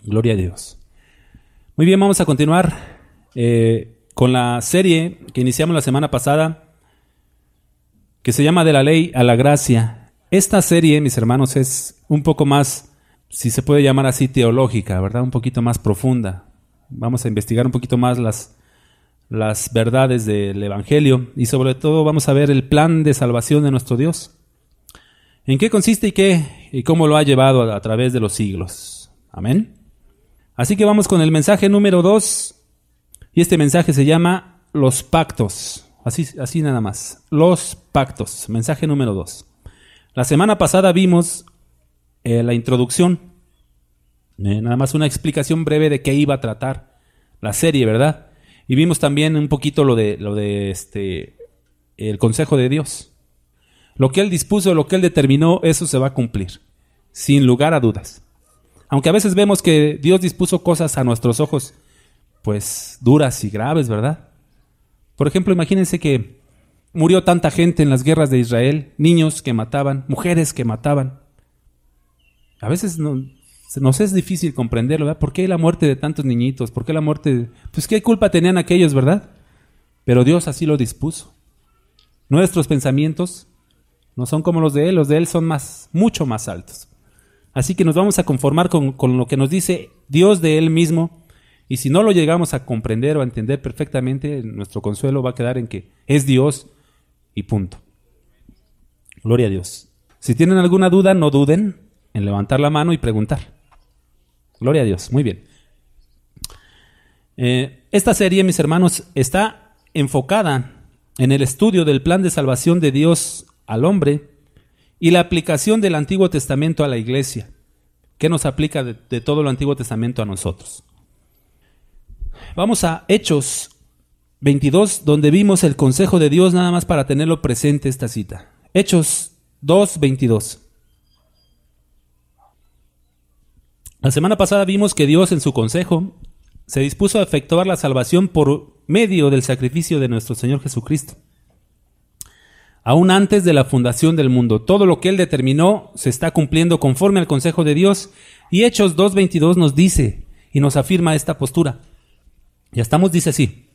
Gloria a Dios. Muy bien, vamos a continuar con la serie que iniciamos la semana pasada, que se llama De la Ley a la Gracia. Esta serie, mis hermanos, es un poco más, si se puede llamar así, teológica, ¿verdad? Un poquito más profunda. Vamos a investigar un poquito más las verdades del Evangelio y sobre todo vamos a ver el plan de salvación de nuestro Dios. ¿En qué consiste y cómo lo ha llevado a través de los siglos? Amén. Así que vamos con el mensaje número 2, y este mensaje se llama Los Pactos. Así nada más. Los Pactos, mensaje número 2. La semana pasada vimos la introducción, nada más una explicación breve de qué iba a tratar la serie, ¿verdad? Y vimos también un poquito lo de el consejo de Dios. Lo que Él dispuso, lo que Él determinó, eso se va a cumplir, sin lugar a dudas. Aunque a veces vemos que Dios dispuso cosas a nuestros ojos, pues duras y graves, ¿verdad? Por ejemplo, imagínense que murió tanta gente en las guerras de Israel, niños que mataban, mujeres que mataban. A veces nos es difícil comprenderlo, ¿verdad? ¿Por qué la muerte de tantos niñitos? ¿Por qué la muerte? Pues qué culpa tenían aquellos, ¿verdad? Pero Dios así lo dispuso. Nuestros pensamientos no son como los de Él son mucho más altos. Así que nos vamos a conformar con lo que nos dice Dios de Él mismo, y si no lo llegamos a comprender o a entender perfectamente, nuestro consuelo va a quedar en que es Dios y punto. Gloria a Dios. Si tienen alguna duda, no duden en levantar la mano y preguntar. Gloria a Dios. Muy bien. Esta serie, mis hermanos, está enfocada en el estudio del plan de salvación de Dios al hombre y la aplicación del Antiguo Testamento a la iglesia. ¿Qué nos aplica de todo el Antiguo Testamento a nosotros? Vamos a Hechos 22, donde vimos el consejo de Dios, nada más para tenerlo presente esta cita. Hechos 2:22. La semana pasada vimos que Dios en su consejo se dispuso a efectuar la salvación por medio del sacrificio de nuestro Señor Jesucristo. Aún antes de la fundación del mundo, todo lo que Él determinó se está cumpliendo conforme al consejo de Dios, y Hechos 2:22 nos dice y nos afirma esta postura. Dice así: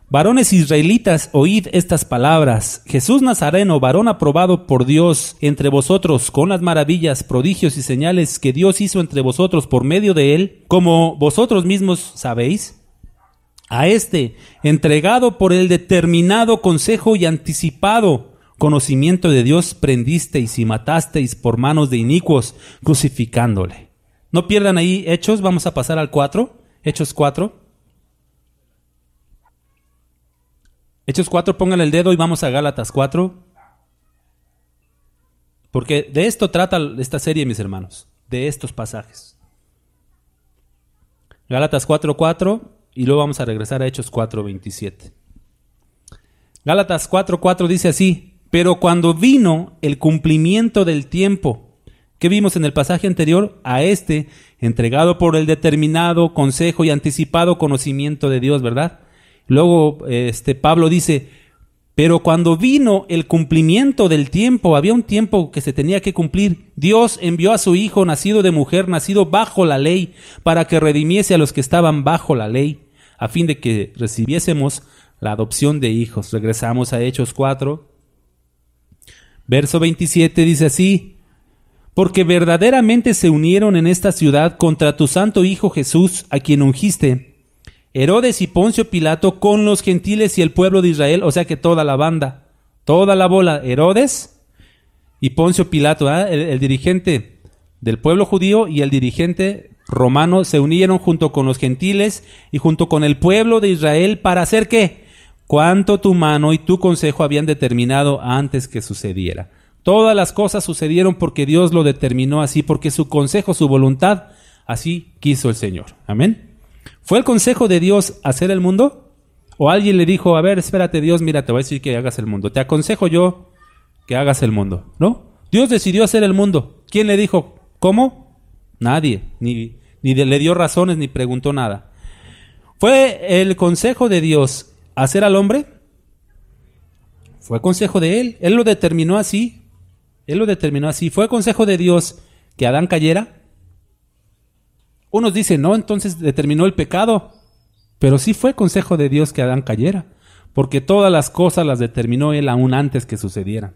varones israelitas, oíd estas palabras. Jesús Nazareno, varón aprobado por Dios entre vosotros con las maravillas, prodigios y señales que Dios hizo entre vosotros por medio de Él, como vosotros mismos sabéis. A este, entregado por el determinado consejo y anticipado conocimiento de Dios, prendisteis y matasteis por manos de inicuos, crucificándole. No pierdan ahí Hechos, vamos a pasar al 4, Hechos 4. Hechos 4, pónganle el dedo y vamos a Gálatas 4. Porque de esto trata esta serie, mis hermanos, de estos pasajes. Gálatas 4:4. Y luego vamos a regresar a Hechos 4:27. Gálatas 4:4 dice así: pero cuando vino el cumplimiento del tiempo, ¿qué vimos en el pasaje anterior? A este, entregado por el determinado consejo y anticipado conocimiento de Dios, ¿verdad? Luego Pablo dice: pero cuando vino el cumplimiento del tiempo, había un tiempo que se tenía que cumplir. Dios envió a su Hijo, nacido de mujer, nacido bajo la ley, para que redimiese a los que estaban bajo la ley, a fin de que recibiésemos la adopción de hijos. Regresamos a Hechos 4. Verso 27 dice así: porque verdaderamente se unieron en esta ciudad contra tu santo Hijo Jesús, a quien ungiste, Herodes y Poncio Pilato, con los gentiles y el pueblo de Israel. O sea que toda la banda, toda la bola, Herodes y Poncio Pilato, el dirigente del pueblo judío y el dirigente romano, se unieron junto con los gentiles y junto con el pueblo de Israel para hacer ¿qué? Cuanto tu mano y tu consejo habían determinado antes que sucediera. Todas las cosas sucedieron porque Dios lo determinó así, porque su consejo, su voluntad, así quiso el Señor. Amén. ¿Fue el consejo de Dios hacer el mundo? ¿O alguien le dijo: a ver, espérate Dios, mira, te voy a decir que hagas el mundo, te aconsejo yo que hagas el mundo? ¿No? Dios decidió hacer el mundo. ¿Quién le dijo cómo? Nadie, ni le dio razones, ni preguntó nada. ¿Fue el consejo de Dios hacer al hombre? Fue consejo de Él. Él lo determinó así. ¿Fue consejo de Dios que Adán cayera? Unos dicen, no, entonces determinó el pecado. Pero sí fue consejo de Dios que Adán cayera, porque todas las cosas las determinó él aún antes que sucedieran.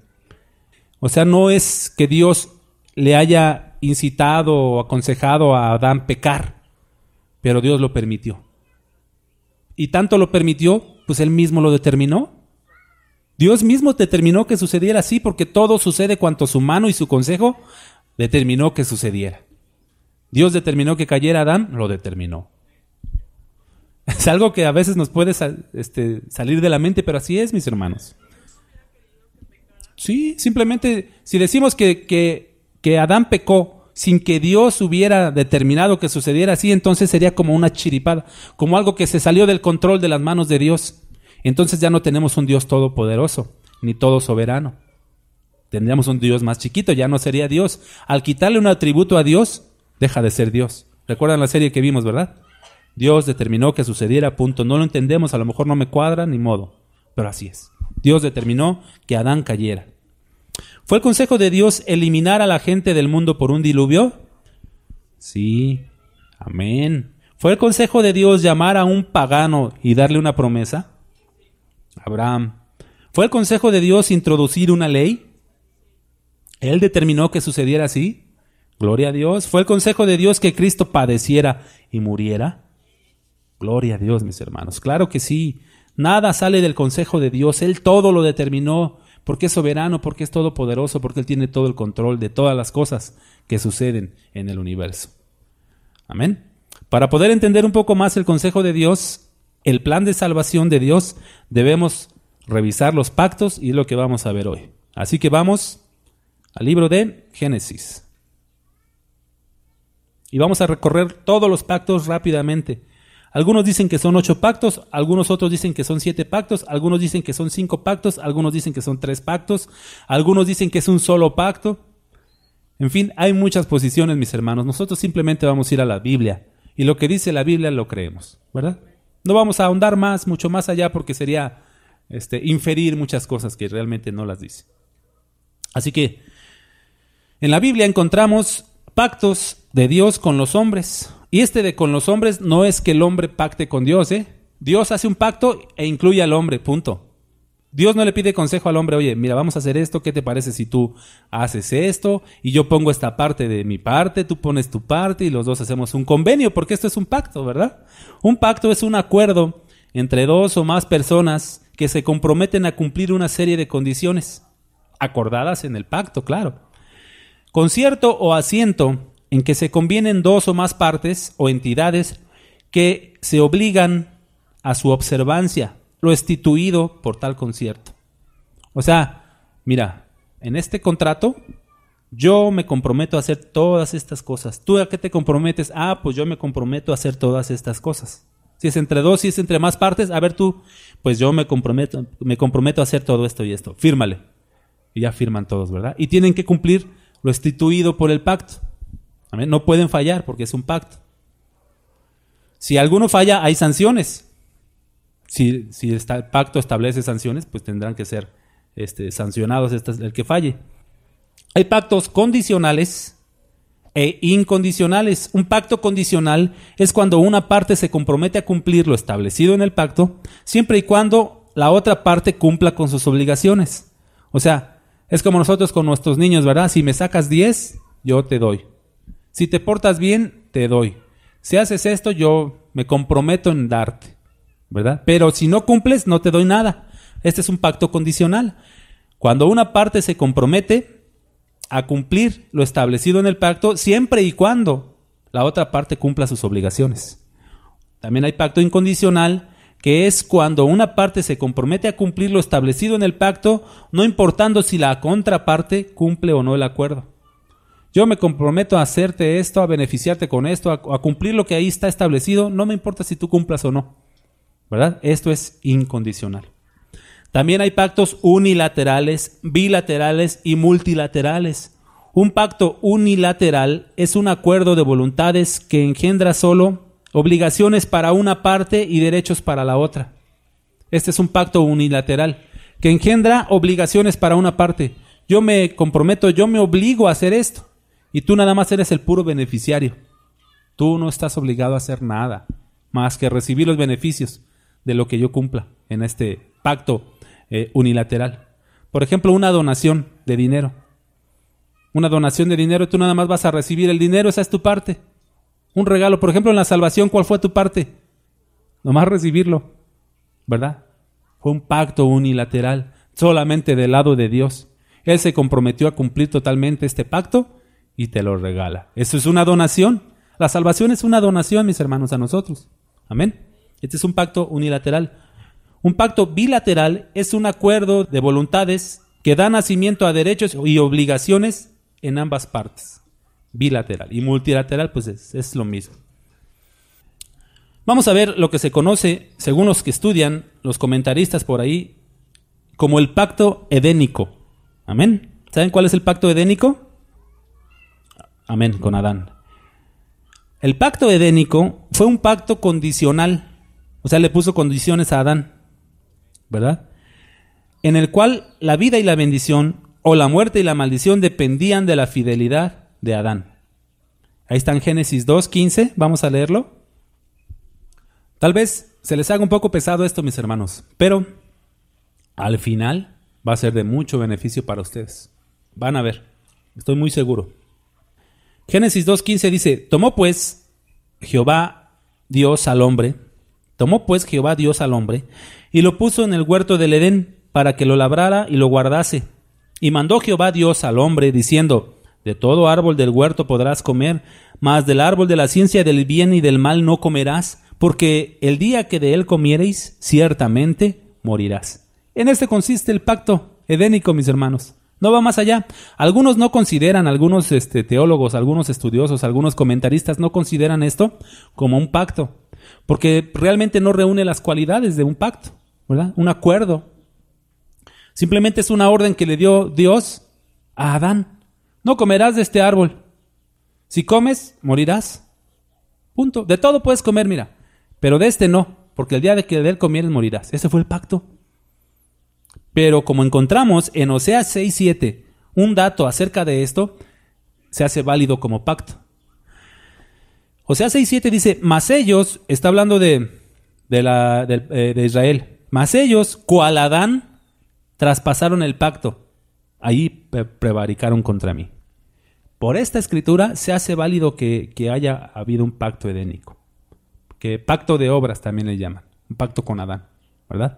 O sea, no es que Dios le haya incitado o aconsejado a Adán pecar, pero Dios lo permitió. Y tanto lo permitió, pues él mismo lo determinó. Dios mismo determinó que sucediera así, porque todo sucede cuanto su mano y su consejo determinó que sucediera. Dios determinó que cayera Adán, lo determinó. Es algo que a veces nos puede salir de la mente, pero así es, mis hermanos. Sí, simplemente, si decimos que Adán pecó sin que Dios hubiera determinado que sucediera así, entonces sería como una chiripada, como algo que se salió del control de las manos de Dios. Entonces ya no tenemos un Dios todopoderoso, ni todo soberano. Tendríamos un Dios más chiquito, ya no sería Dios. Al quitarle un atributo a Dios, deja de ser Dios. ¿Recuerdan la serie que vimos, verdad? Dios determinó que sucediera, punto. No lo entendemos, a lo mejor no me cuadra, ni modo. Pero así es. Dios determinó que Adán cayera. ¿Fue el consejo de Dios eliminar a la gente del mundo por un diluvio? Sí. Amén. ¿Fue el consejo de Dios llamar a un pagano y darle una promesa? Abraham. ¿Fue el consejo de Dios introducir una ley? ¿Él determinó que sucediera así? Gloria a Dios. ¿Fue el consejo de Dios que Cristo padeciera y muriera? Gloria a Dios, mis hermanos. Claro que sí. Nada sale del consejo de Dios. Él todo lo determinó porque es soberano, porque es todopoderoso, porque Él tiene todo el control de todas las cosas que suceden en el universo. Amén. Para poder entender un poco más el consejo de Dios, el plan de salvación de Dios, debemos revisar los pactos y es lo que vamos a ver hoy. Así que vamos al libro de Génesis. Y vamos a recorrer todos los pactos rápidamente. Algunos dicen que son 8 pactos, algunos otros dicen que son 7 pactos, algunos dicen que son 5 pactos, algunos dicen que son 3 pactos, algunos dicen que es un solo pacto. En fin, hay muchas posiciones, mis hermanos. Nosotros simplemente vamos a ir a la Biblia. Y lo que dice la Biblia lo creemos, ¿verdad? No vamos a ahondar mucho más allá, porque sería inferir muchas cosas que realmente no las dice. Así que, en la Biblia encontramos pactos de Dios con los hombres. Y de con los hombres no es que el hombre pacte con Dios, ¿eh? Dios hace un pacto e incluye al hombre, punto. Dios no le pide consejo al hombre, oye, mira, vamos a hacer esto, ¿qué te parece si tú haces esto? Y yo pongo esta parte de mi parte, tú pones tu parte y los dos hacemos un convenio, porque esto es un pacto, ¿verdad? Un pacto es un acuerdo entre 2 o más personas que se comprometen a cumplir una serie de condiciones, acordadas en el pacto, claro. Concierto o asiento en que se convienen 2 o más partes o entidades que se obligan a su observancia, lo instituido por tal concierto. O sea, mira, en este contrato yo me comprometo a hacer todas estas cosas. ¿Tú a qué te comprometes? Pues yo me comprometo a hacer todas estas cosas. Si es entre 2, si es entre más partes, a ver tú, pues yo me comprometo a hacer todo esto y esto. Fírmale. Y ya firman todos, ¿verdad? Y tienen que cumplir lo instituido por el pacto. ¿Amén? No pueden fallar porque es un pacto. Si alguno falla, hay sanciones. Si el pacto establece sanciones, pues tendrán que ser sancionados el que falle. Hay pactos condicionales e incondicionales. Un pacto condicional es cuando una parte se compromete a cumplir lo establecido en el pacto, siempre y cuando la otra parte cumpla con sus obligaciones. O sea, es como nosotros con nuestros niños, ¿verdad? Si me sacas 10, yo te doy. Si te portas bien, te doy. Si haces esto, yo me comprometo en darte, ¿verdad? Pero si no cumples, no te doy nada. Este es un pacto condicional. Cuando una parte se compromete a cumplir lo establecido en el pacto, siempre y cuando la otra parte cumpla sus obligaciones. También hay pacto incondicional, que es cuando una parte se compromete a cumplir lo establecido en el pacto, no importando si la contraparte cumple o no el acuerdo. Yo me comprometo a hacerte esto, a beneficiarte con esto, a cumplir lo que ahí está establecido, no me importa si tú cumplas o no, ¿verdad? Esto es incondicional. También hay pactos unilaterales, bilaterales y multilaterales. Un pacto unilateral es un acuerdo de voluntades que engendra solo obligaciones para una parte y derechos para la otra. Este es un pacto unilateral que engendra obligaciones para una parte. Yo me comprometo, yo me obligo a hacer esto. Y tú nada más eres el puro beneficiario. Tú no estás obligado a hacer nada más que recibir los beneficios de lo que yo cumpla en este pacto unilateral. Por ejemplo, una donación de dinero. Una donación de dinero, tú nada más vas a recibir el dinero, esa es tu parte. Un regalo, por ejemplo, en la salvación, ¿cuál fue tu parte? Nomás recibirlo, ¿verdad? Fue un pacto unilateral, solamente del lado de Dios. Él se comprometió a cumplir totalmente este pacto y te lo regala. Eso es una donación. La salvación es una donación, mis hermanos, a nosotros. Amén. Este es un pacto unilateral. Un pacto bilateral es un acuerdo de voluntades que da nacimiento a derechos y obligaciones en ambas partes. Bilateral. Y multilateral, pues es lo mismo. Vamos a ver lo que se conoce, según los que estudian, los comentaristas por ahí, como el pacto edénico. Amén. ¿Saben cuál es el pacto edénico? Amén, con Adán. El pacto edénico fue un pacto condicional, o sea, le puso condiciones a Adán, ¿verdad? En el cual la vida y la bendición, o la muerte y la maldición, dependían de la fidelidad de Adán. Ahí está en Génesis 2:15, vamos a leerlo. Tal vez se les haga un poco pesado esto, mis hermanos, pero al final va a ser de mucho beneficio para ustedes. Van a ver, estoy muy seguro. Génesis 2:15 dice, tomó pues Jehová Dios al hombre y lo puso en el huerto del Edén para que lo labrara y lo guardase. Y mandó Jehová Dios al hombre diciendo, de todo árbol del huerto podrás comer, mas del árbol de la ciencia del bien y del mal no comerás, porque el día que de él comiereis, ciertamente morirás. En este consiste el pacto edénico, mis hermanos. No va más allá. Algunos no consideran, algunos teólogos, algunos estudiosos, algunos comentaristas no consideran esto como un pacto, porque realmente no reúne las cualidades de un pacto, ¿verdad? Un acuerdo. Simplemente es una orden que le dio Dios a Adán. No comerás de este árbol. Si comes, morirás. Punto. De todo puedes comer, mira, pero de este no, porque el día de que de él comieres morirás. Ese fue el pacto. Pero como encontramos en Oseas 6:7 un dato acerca de esto, se hace válido como pacto. Oseas 6:7 dice, mas ellos, está hablando de Israel, mas ellos, cual Adán, traspasaron el pacto, ahí prevaricaron contra mí. Por esta escritura se hace válido que haya habido un pacto edénico, que pacto de obras también le llaman, un pacto con Adán, ¿verdad?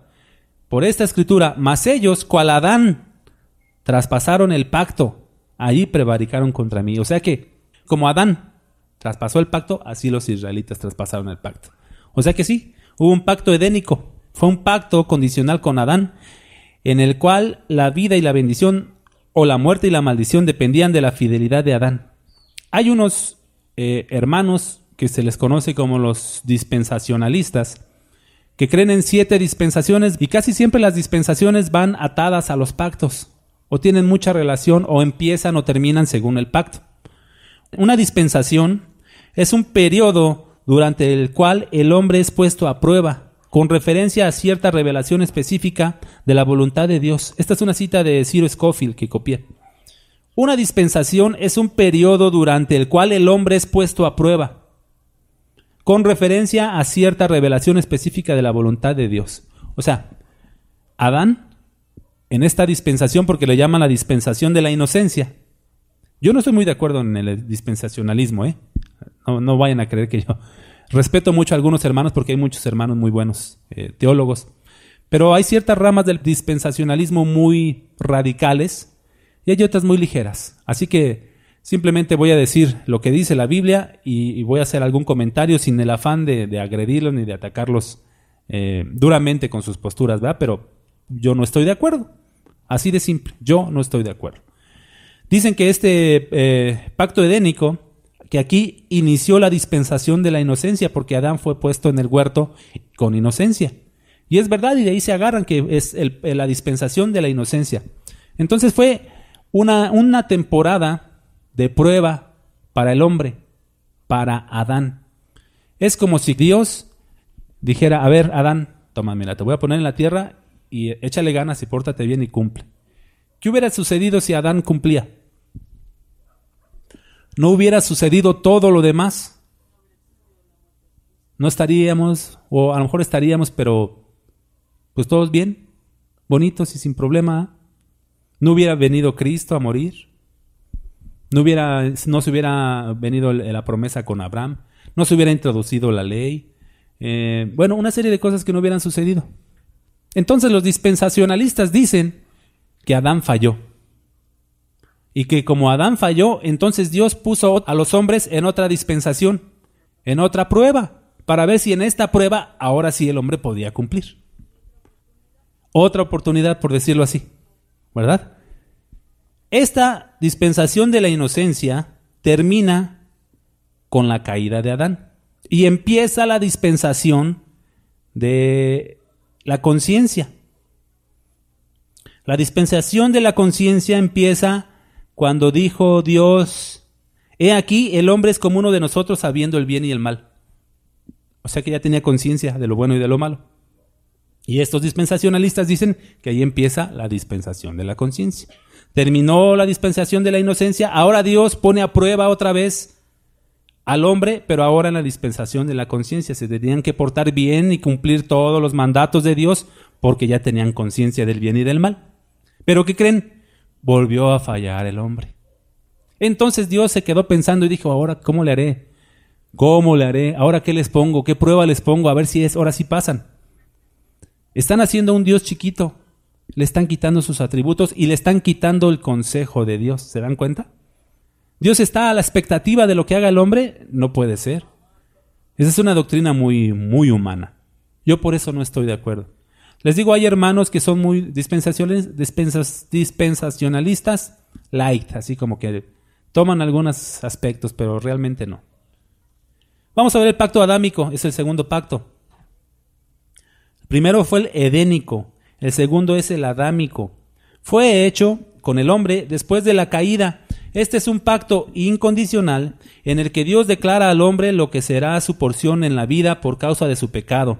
Por esta escritura, mas ellos, cual Adán, traspasaron el pacto, ahí prevaricaron contra mí. O sea que, como Adán traspasó el pacto, así los israelitas traspasaron el pacto. O sea que sí, hubo un pacto edénico, fue un pacto condicional con Adán, en el cual la vida y la bendición, o la muerte y la maldición, dependían de la fidelidad de Adán. Hay unos hermanos que se les conoce como los dispensacionalistas, que creen en 7 dispensaciones y casi siempre las dispensaciones van atadas a los pactos o tienen mucha relación o empiezan o terminan según el pacto. Una dispensación es un periodo durante el cual el hombre es puesto a prueba con referencia a cierta revelación específica de la voluntad de Dios. Esta es una cita de Ciro Scofield que copié. Una dispensación es un periodo durante el cual el hombre es puesto a prueba con referencia a cierta revelación específica de la voluntad de Dios. O sea, Adán, en esta dispensación, porque le llaman la dispensación de la inocencia. Yo no estoy muy de acuerdo en el dispensacionalismo, No vayan a creer que yo respeto mucho a algunos hermanos, porque hay muchos hermanos muy buenos, teólogos. Pero hay ciertas ramas del dispensacionalismo muy radicales y hay otras muy ligeras. Así que simplemente voy a decir lo que dice la Biblia y voy a hacer algún comentario sin el afán de agredirlos ni de atacarlos duramente con sus posturas, ¿verdad? Pero yo no estoy de acuerdo. Así de simple, yo no estoy de acuerdo. Dicen que este pacto edénico, que aquí inició la dispensación de la inocencia, porque Adán fue puesto en el huerto con inocencia. Y es verdad, y de ahí se agarran que es la dispensación de la inocencia. Entonces fue una temporada de prueba para el hombre, para Adán. Es como si Dios dijera, a ver, Adán, toma, mira, te voy a poner en la tierra y échale ganas y pórtate bien y cumple. ¿Qué hubiera sucedido si Adán cumplía? ¿No hubiera sucedido todo lo demás? no estaríamos, o a lo mejor estaríamos, pero pues todos bien, bonitos y sin problema. No hubiera venido Cristo a morir. No se hubiera venido la promesa con Abraham. No se hubiera introducido la ley. Bueno, una serie de cosas que no hubieran sucedido. Entonces los dispensacionalistas dicen que Adán falló. Y que como Adán falló, entonces Dios puso a los hombres en otra dispensación, en otra prueba, para ver si en esta prueba ahora sí el hombre podía cumplir. Otra oportunidad, por decirlo así, ¿verdad? Esta dispensación de la inocencia termina con la caída de Adán y empieza la dispensación de la conciencia. La dispensación de la conciencia empieza cuando dijo Dios: he aquí, el hombre es como uno de nosotros, sabiendo el bien y el mal. O sea que ya tenía conciencia de lo bueno y de lo malo. Y estos dispensacionalistas dicen que ahí empieza la dispensación de la conciencia. Terminó la dispensación de la inocencia, ahora Dios pone a prueba otra vez al hombre, pero ahora en la dispensación de la conciencia. Se tenían que portar bien y cumplir todos los mandatos de Dios porque ya tenían conciencia del bien y del mal. ¿Pero qué creen? Volvió a fallar el hombre. Entonces Dios se quedó pensando y dijo: ahora, ¿cómo le haré? ¿Cómo le haré? ¿Ahora qué les pongo? ¿Qué prueba les pongo? A ver si ahora sí pasan. Están haciendo un Dios chiquito. Le están quitando sus atributos y le están quitando el consejo de Dios. ¿Se dan cuenta? ¿Dios está a la expectativa de lo que haga el hombre? No puede ser. Esa es una doctrina muy, muy humana. Yo por eso no estoy de acuerdo. Les digo, hay hermanos que son muy dispensacionalistas light, así como que toman algunos aspectos, pero realmente no. Vamos a ver el pacto adámico, es el segundo pacto. El primero fue el edénico, el segundo es el adámico. Fue hecho con el hombre después de la caída. Este es un pacto incondicional en el que Dios declara al hombre lo que será su porción en la vida por causa de su pecado.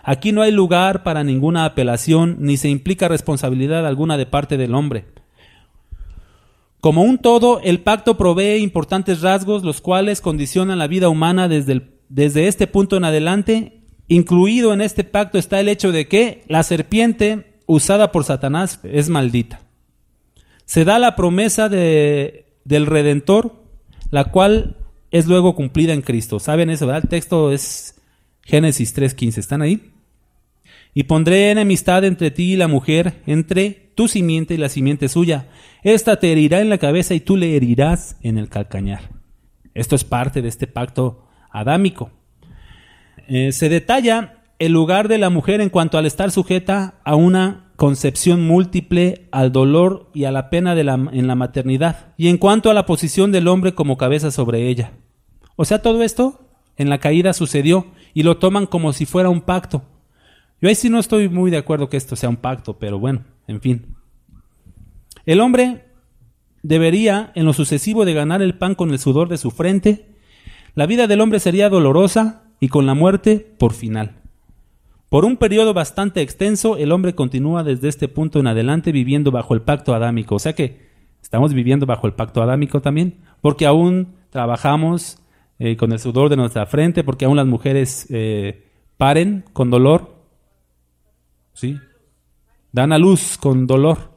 Aquí no hay lugar para ninguna apelación, ni se implica responsabilidad alguna de parte del hombre. Como un todo, el pacto provee importantes rasgos, los cuales condicionan la vida humana desde este punto en adelante. Incluido en este pacto está el hecho de que la serpiente usada por Satanás es maldita. Se da la promesa del Redentor, la cual es luego cumplida en Cristo. ¿Saben eso, verdad? El texto es Génesis 3:15. ¿Están ahí? Y pondré enemistad entre ti y la mujer, entre tu simiente y la simiente suya. Esta te herirá en la cabeza y tú le herirás en el calcañar. Esto es parte de este pacto adámico. Se detalla el lugar de la mujer en cuanto al estar sujeta a una concepción múltiple, al dolor y a la pena en la maternidad, y en cuanto a la posición del hombre como cabeza sobre ella. O sea, todo esto en la caída sucedió y lo toman como si fuera un pacto. Yo ahí sí no estoy muy de acuerdo que esto sea un pacto, pero bueno, en fin. El hombre debería, en lo sucesivo, de ganar el pan con el sudor de su frente. La vida del hombre sería dolorosa y con la muerte por final. Por un periodo bastante extenso, el hombre continúa desde este punto en adelante viviendo bajo el pacto adámico. O sea que estamos viviendo bajo el pacto adámico también, porque aún trabajamos con el sudor de nuestra frente, porque aún las mujeres paren con dolor, ¿sí? Dan a luz con dolor,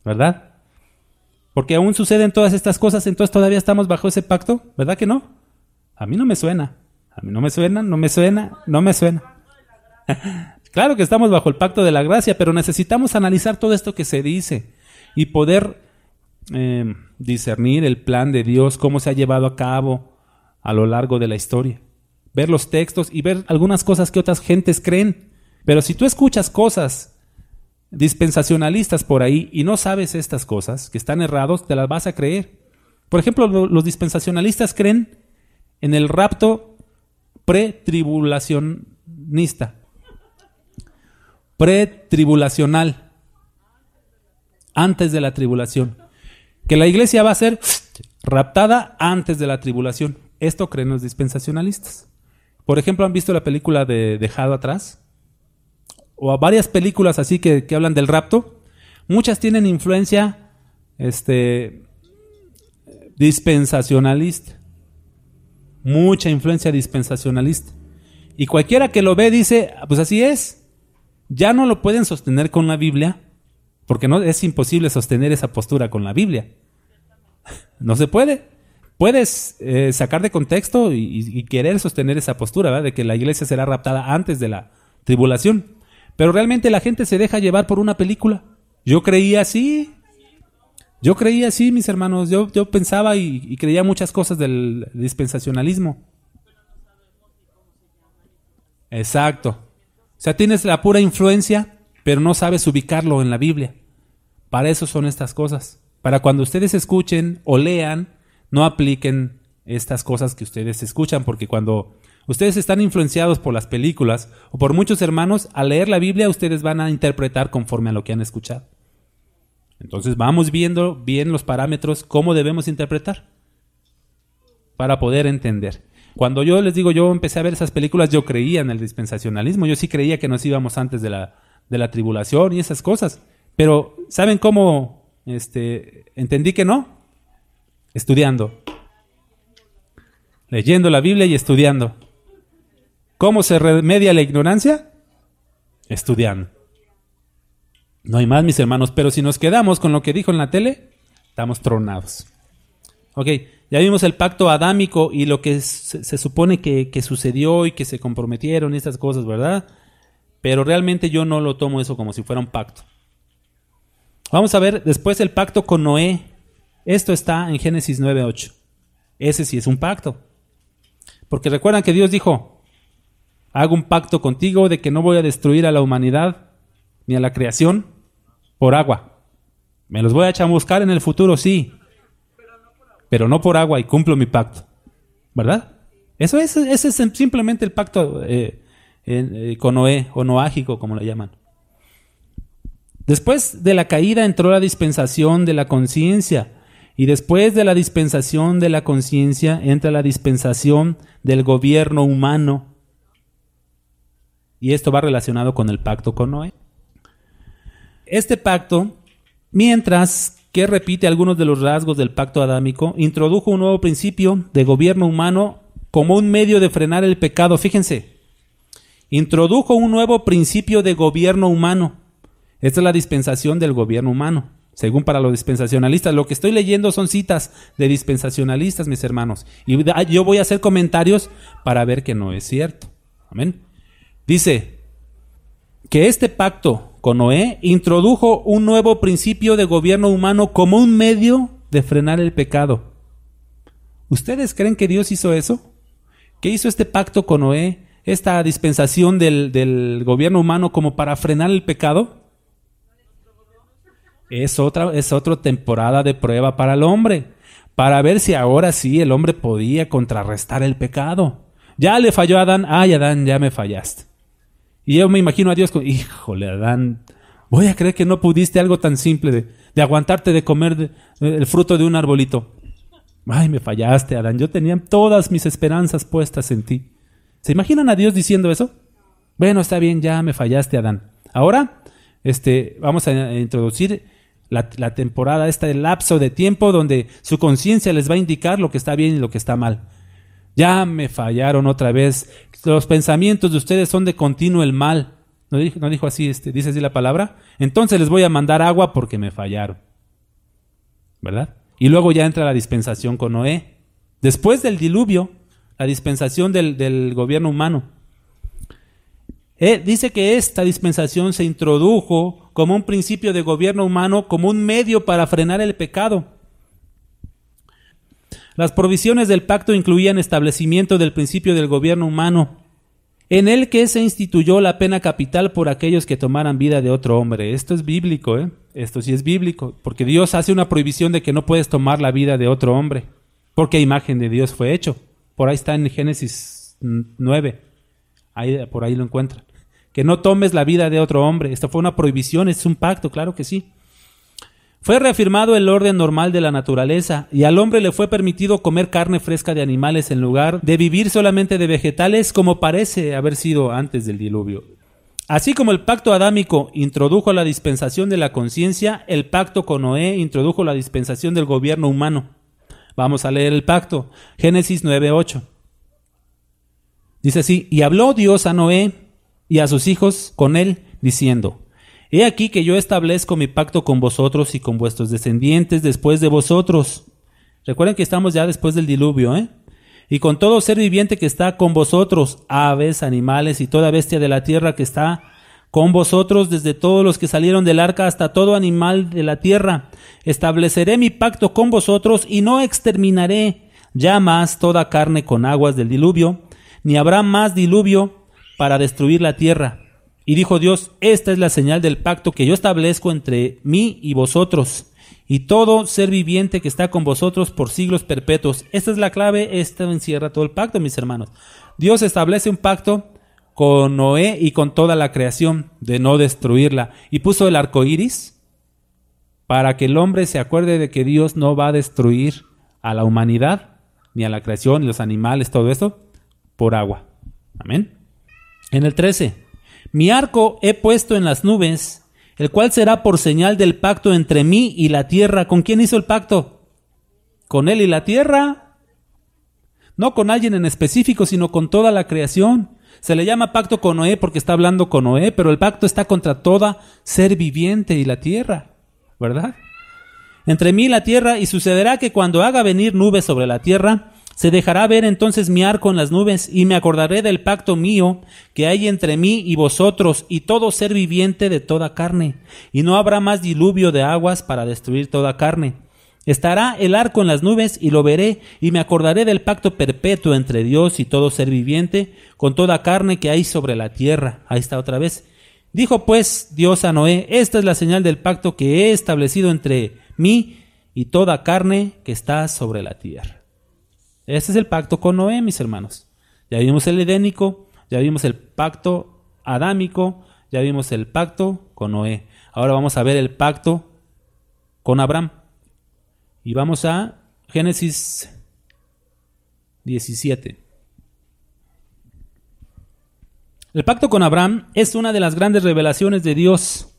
¿verdad? Porque aún suceden todas estas cosas, entonces todavía estamos bajo ese pacto, ¿verdad que no? A mí no me suena. A mí no me suena, no me suena, no me suena. Claro que estamos bajo el pacto de la gracia, pero necesitamos analizar todo esto que se dice y poder discernir el plan de Dios, cómo se ha llevado a cabo a lo largo de la historia. Ver los textos y ver algunas cosas que otras gentes creen. Pero si tú escuchas cosas dispensacionalistas por ahí y no sabes estas cosas, que están errados, te las vas a creer. Por ejemplo, los dispensacionalistas creen en el rapto pretribulacionista, pretribulacional, antes de la tribulación, que la iglesia va a ser raptada antes de la tribulación. Esto creen los dispensacionalistas. Por ejemplo, ¿han visto la película de Dejado Atrás? O varias películas así que hablan del rapto. Muchas tienen influencia dispensacionalista. Mucha influencia dispensacionalista. Y cualquiera que lo ve dice, pues así es. Ya no lo pueden sostener con la Biblia, porque no es imposible sostener esa postura con la Biblia. No se puede. Puedes sacar de contexto y querer sostener esa postura, ¿verdad? De que la iglesia será raptada antes de la tribulación. Pero realmente la gente se deja llevar por una película. Yo creía así, mis hermanos. Yo pensaba y creía muchas cosas del dispensacionalismo. Exacto. O sea, tienes la pura influencia, pero no sabes ubicarlo en la Biblia. Para eso son estas cosas. Para cuando ustedes escuchen o lean, no apliquen estas cosas que ustedes escuchan, porque cuando ustedes están influenciados por las películas o por muchos hermanos, al leer la Biblia ustedes van a interpretar conforme a lo que han escuchado. Entonces vamos viendo bien los parámetros, cómo debemos interpretar para poder entender. Cuando yo les digo, yo empecé a ver esas películas, yo creía en el dispensacionalismo, yo sí creía que nos íbamos antes de la tribulación y esas cosas. Pero ¿saben cómo entendí que no? Estudiando. Leyendo la Biblia y estudiando. ¿Cómo se remedia la ignorancia? Estudiando. No hay más, mis hermanos, pero si nos quedamos con lo que dijo en la tele, estamos tronados. Ok, ya vimos el pacto adámico y lo que se supone que sucedió y que se comprometieron y estas cosas, ¿verdad? Pero realmente yo no lo tomo eso como si fuera un pacto. Vamos a ver después el pacto con Noé. Esto está en Génesis 9:8. Ese sí es un pacto. Porque recuerdan que Dios dijo, hago un pacto contigo de que no voy a destruir a la humanidad ni a la creación por agua. Me los voy a chamuscar en el futuro, sí, pero no por agua, y cumplo mi pacto. ¿Verdad? Ese es simplemente el pacto con Noé, o noágico, como le llaman. Después de la caída entró la dispensación de la conciencia, y después de la dispensación de la conciencia entra la dispensación del gobierno humano. Y esto va relacionado con el pacto con Noé. Este pacto, mientras que repite algunos de los rasgos del pacto adámico, introdujo un nuevo principio de gobierno humano como un medio de frenar el pecado. Fíjense, introdujo un nuevo principio de gobierno humano. Esta es la dispensación del gobierno humano, según para los dispensacionalistas. Lo que estoy leyendo son citas de dispensacionalistas, mis hermanos. Y yo voy a hacer comentarios para ver que no es cierto. Amén. Dice que este pacto con Noé introdujo un nuevo principio de gobierno humano como un medio de frenar el pecado. ¿Ustedes creen que Dios hizo eso? ¿Qué hizo este pacto con Noé? Esta dispensación del gobierno humano como para frenar el pecado. Es otra temporada de prueba para el hombre, para ver si ahora sí el hombre podía contrarrestar el pecado. Ya le falló a Adán. Ay, Adán, ya me fallaste. Y yo me imagino a Dios con, híjole, Adán, voy a creer que no pudiste algo tan simple de aguantarte de comer el fruto de un arbolito. Ay, me fallaste, Adán, yo tenía todas mis esperanzas puestas en ti. ¿Se imaginan a Dios diciendo eso? Bueno, está bien, ya me fallaste, Adán. Ahora, vamos a introducir la temporada, este lapso de tiempo donde su conciencia les va a indicar lo que está bien y lo que está mal. Ya me fallaron otra vez. Los pensamientos de ustedes son de continuo el mal. ¿No dijo así, dice así la palabra? Entonces les voy a mandar agua porque me fallaron. ¿Verdad? Y luego ya entra la dispensación con Noé. Después del diluvio, la dispensación del gobierno humano. Dice que esta dispensación se introdujo como un principio de gobierno humano, como un medio para frenar el pecado. Las provisiones del pacto incluían establecimiento del principio del gobierno humano, en el que se instituyó la pena capital por aquellos que tomaran vida de otro hombre. Esto es bíblico, Esto sí es bíblico, porque Dios hace una prohibición de que no puedes tomar la vida de otro hombre, porque a imagen de Dios fue hecho. Por ahí está en Génesis 9, por ahí lo encuentran. Que no tomes la vida de otro hombre. Esto fue una prohibición, es un pacto, claro que sí. Fue reafirmado el orden normal de la naturaleza y al hombre le fue permitido comer carne fresca de animales en lugar de vivir solamente de vegetales como parece haber sido antes del diluvio. Así como el pacto adámico introdujo la dispensación de la conciencia, el pacto con Noé introdujo la dispensación del gobierno humano. Vamos a leer el pacto. Génesis 9:8. Dice así: y habló Dios a Noé y a sus hijos con él, diciendo: he aquí que yo establezco mi pacto con vosotros y con vuestros descendientes después de vosotros. Recuerden que estamos ya después del diluvio, y con todo ser viviente que está con vosotros, aves, animales y toda bestia de la tierra que está con vosotros, desde todos los que salieron del arca hasta todo animal de la tierra. Estableceré mi pacto con vosotros y no exterminaré ya más toda carne con aguas del diluvio, ni habrá más diluvio para destruir la tierra. Y dijo Dios: esta es la señal del pacto que yo establezco entre mí y vosotros y todo ser viviente que está con vosotros por siglos perpetuos. Esta es la clave, esto encierra todo el pacto, mis hermanos. Dios establece un pacto con Noé y con toda la creación de no destruirla, y puso el arco iris para que el hombre se acuerde de que Dios no va a destruir a la humanidad, ni a la creación, ni los animales, todo esto, por agua. Amén. En el 13, mi arco he puesto en las nubes, el cual será por señal del pacto entre mí y la tierra. ¿Con quién hizo el pacto? Con él y la tierra. No con alguien en específico, sino con toda la creación. Se le llama pacto con Noé porque está hablando con Noé, pero el pacto está contra toda ser viviente y la tierra, ¿verdad? Entre mí y la tierra, y sucederá que cuando haga venir nubes sobre la tierra, se dejará ver entonces mi arco en las nubes, y me acordaré del pacto mío que hay entre mí y vosotros y todo ser viviente de toda carne, y no habrá más diluvio de aguas para destruir toda carne. Estará el arco en las nubes, y lo veré, y me acordaré del pacto perpetuo entre Dios y todo ser viviente, con toda carne que hay sobre la tierra. Ahí está otra vez. Dijo pues Dios a Noé: esta es la señal del pacto que he establecido entre mí y toda carne que está sobre la tierra. Este es el pacto con Noé, mis hermanos. Ya vimos el edénico, ya vimos el pacto adámico, ya vimos el pacto con Noé. Ahora vamos a ver el pacto con Abraham. Y vamos a Génesis 17. El pacto con Abraham es una de las grandes revelaciones de Dios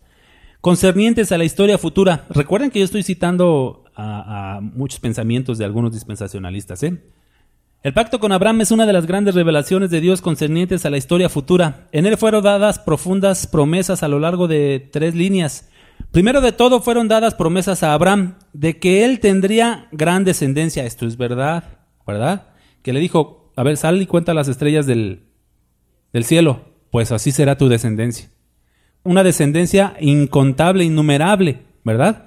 concernientes a la historia futura. Recuerden que yo estoy citando a muchos pensamientos de algunos dispensacionalistas. El pacto con Abraham es una de las grandes revelaciones de Dios concernientes a la historia futura. En él fueron dadas profundas promesas a lo largo de 3 líneas. Primero de todo, fueron dadas promesas a Abraham de que él tendría gran descendencia. Esto es verdad, ¿verdad? Que le dijo: a ver, sal y cuenta las estrellas del cielo, pues así será tu descendencia. Una descendencia incontable, innumerable, ¿verdad?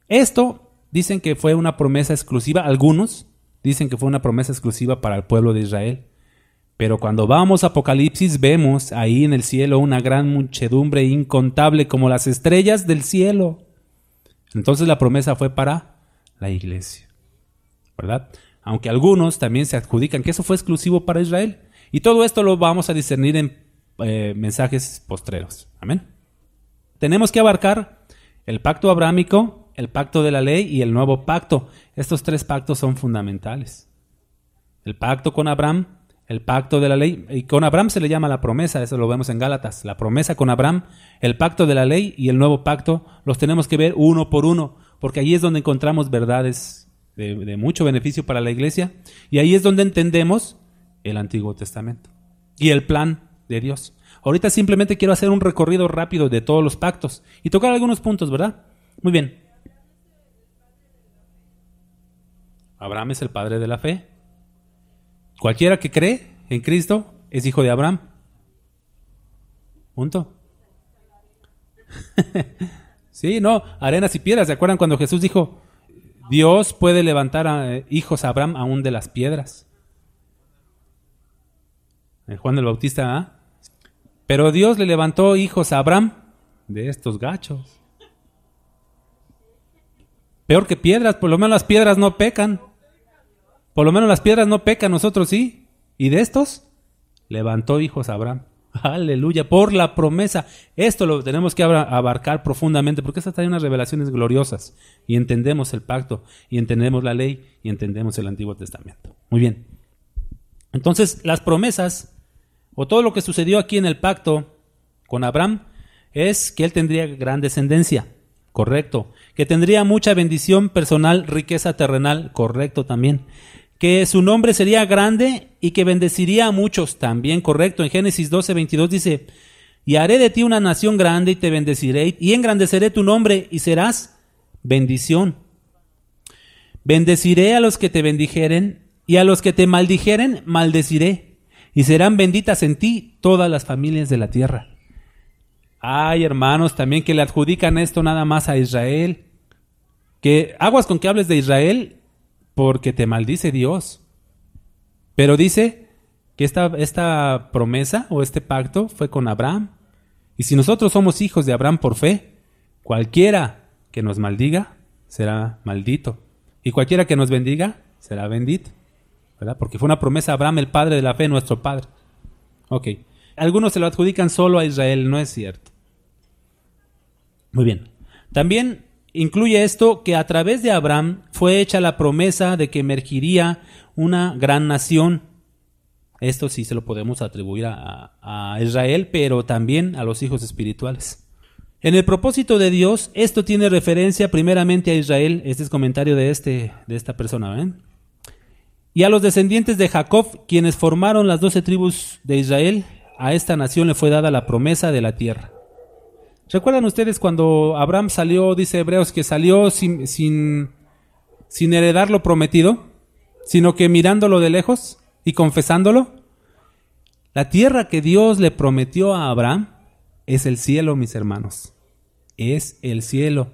Esto dicen que fue una promesa exclusiva, algunos dicen que fue una promesa exclusiva para el pueblo de Israel. Pero cuando vamos a Apocalipsis, vemos ahí en el cielo una gran muchedumbre incontable como las estrellas del cielo. Entonces la promesa fue para la iglesia, ¿verdad? Aunque algunos también se adjudican que eso fue exclusivo para Israel. Y todo esto lo vamos a discernir en mensajes postreros. Amén. Tenemos que abarcar el pacto abrámico, el pacto de la ley y el nuevo pacto. Estos 3 pactos son fundamentales. El pacto con Abraham, el pacto de la ley, y con Abraham se le llama la promesa, eso lo vemos en Gálatas. La promesa con Abraham, el pacto de la ley y el nuevo pacto, los tenemos que ver uno por uno, porque ahí es donde encontramos verdades de mucho beneficio para la iglesia, y ahí es donde entendemos el Antiguo Testamento y el plan de Dios. Ahorita simplemente quiero hacer un recorrido rápido de todos los pactos y tocar algunos puntos, ¿verdad? Muy bien. Abraham es el padre de la fe. Cualquiera que cree en Cristo es hijo de Abraham. Punto. Sí, no, arenas y piedras. ¿Se acuerdan cuando Jesús dijo: Dios puede levantar a hijos a Abraham aún de las piedras? Juan el Bautista, ¿ah? Pero Dios le levantó hijos a Abraham de estos gachos. Peor que piedras, por lo menos las piedras no pecan. Por lo menos las piedras no pecan, nosotros sí. Y de estos levantó hijos a Abraham. Aleluya, por la promesa. Esto lo tenemos que abarcar profundamente, porque estas trae unas revelaciones gloriosas. Y entendemos el pacto, y entendemos la ley, y entendemos el Antiguo Testamento. Muy bien. Entonces, las promesas, o todo lo que sucedió aquí en el pacto con Abraham, es que él tendría gran descendencia. Correcto. Que tendría mucha bendición personal, riqueza terrenal. Correcto también. que su nombre sería grande y que bendeciría a muchos. También correcto. En Génesis 12:22 dice: y haré de ti una nación grande y te bendeciré y engrandeceré tu nombre y serás bendición. Bendeciré a los que te bendijeren y a los que te maldijeren maldeciré, y serán benditas en ti todas las familias de la tierra. Hay hermanos también que le adjudican esto nada más a Israel. Que aguas con que hables de Israel porque te maldice Dios. Pero dice que esta promesa o este pacto fue con Abraham. Y si nosotros somos hijos de Abraham por fe, cualquiera que nos maldiga será maldito. Y cualquiera que nos bendiga será bendito. ¿Verdad? Porque fue una promesa a Abraham, el padre de la fe, nuestro padre. Ok. Algunos se lo adjudican solo a Israel, no es cierto. Muy bien. También incluye esto que a través de Abraham fue hecha la promesa de que emergiría una gran nación. Esto sí se lo podemos atribuir a Israel, pero también a los hijos espirituales. En el propósito de Dios, esto tiene referencia primeramente a Israel. Este es comentario de esta persona, ¿ven? Y a los descendientes de Jacob, quienes formaron las 12 tribus de Israel, a esta nación le fue dada la promesa de la tierra. ¿Recuerdan ustedes cuando Abraham salió, dice Hebreos, que salió sin heredar lo prometido, sino que mirándolo de lejos y confesándolo? La tierra que Dios le prometió a Abraham es el cielo, mis hermanos. Es el cielo.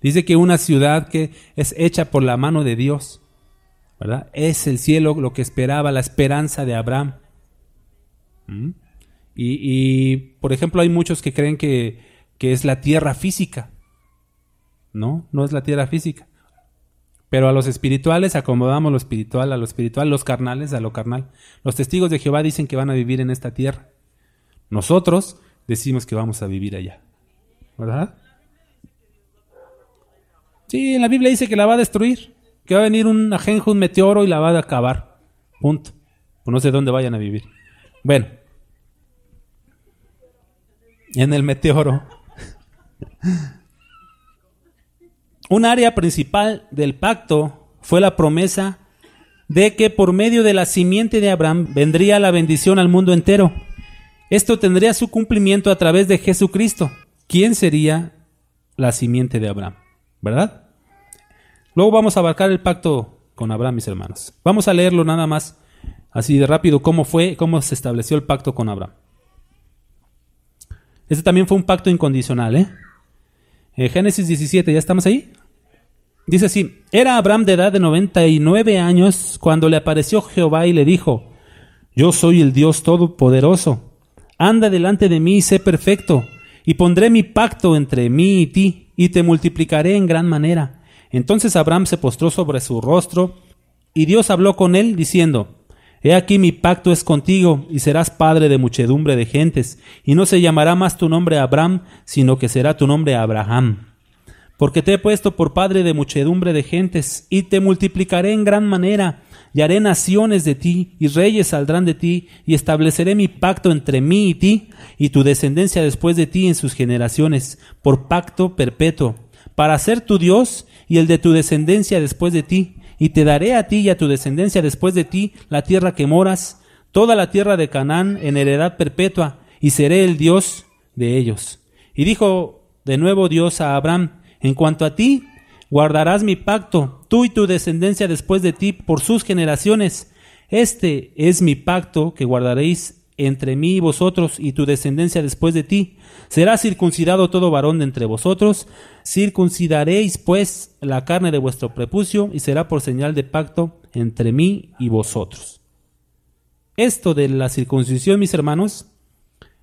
Dice que una ciudad que es hecha por la mano de Dios, ¿verdad? Es el cielo lo que esperaba, la esperanza de Abraham. Y por ejemplo, hay muchos que creen que es la tierra física. No es la tierra física. Pero a los espirituales acomodamos lo espiritual a lo espiritual, los carnales a lo carnal. Los testigos de Jehová dicen que van a vivir en esta tierra. Nosotros decimos que vamos a vivir allá. ¿Verdad? Sí, en la Biblia dice que la va a destruir. Que va a venir un ajenjo, un meteoro y la va a acabar. Punto. Pues no sé dónde vayan a vivir. Bueno. En el meteoro. Un área principal del pacto fue la promesa de que por medio de la simiente de Abraham vendría la bendición al mundo entero. Esto tendría su cumplimiento a través de Jesucristo. ¿Quién sería la simiente de Abraham? ¿Verdad? Luego vamos a abarcar el pacto con Abraham, mis hermanos. Vamos a leerlo nada más, así de rápido, cómo se estableció el pacto con Abraham. Este también fue un pacto incondicional, Génesis 17, ¿ya estamos ahí? Dice así: era Abraham de edad de 99 años cuando le apareció Jehová y le dijo: yo soy el Dios Todopoderoso, anda delante de mí y sé perfecto, y pondré mi pacto entre mí y ti, y te multiplicaré en gran manera. Entonces Abraham se postró sobre su rostro, y Dios habló con él, diciendo: he aquí mi pacto es contigo, y serás padre de muchedumbre de gentes, y no se llamará más tu nombre Abraham, sino que será tu nombre Abraham. Porque te he puesto por padre de muchedumbre de gentes, y te multiplicaré en gran manera, y haré naciones de ti, y reyes saldrán de ti, y estableceré mi pacto entre mí y ti, y tu descendencia después de ti en sus generaciones, por pacto perpetuo, para ser tu Dios y el de tu descendencia después de ti, y te daré a ti y a tu descendencia después de ti la tierra que moras, toda la tierra de Canaán en heredad perpetua, y seré el Dios de ellos. Y dijo de nuevo Dios a Abraham: en cuanto a ti, guardarás mi pacto, tú y tu descendencia después de ti por sus generaciones. Este es mi pacto que guardaréis entre mí y vosotros y tu descendencia después de ti. Será circuncidado todo varón de entre vosotros. Circuncidaréis pues la carne de vuestro prepucio, y será por señal de pacto entre mí y vosotros. Esto de la circuncisión, mis hermanos,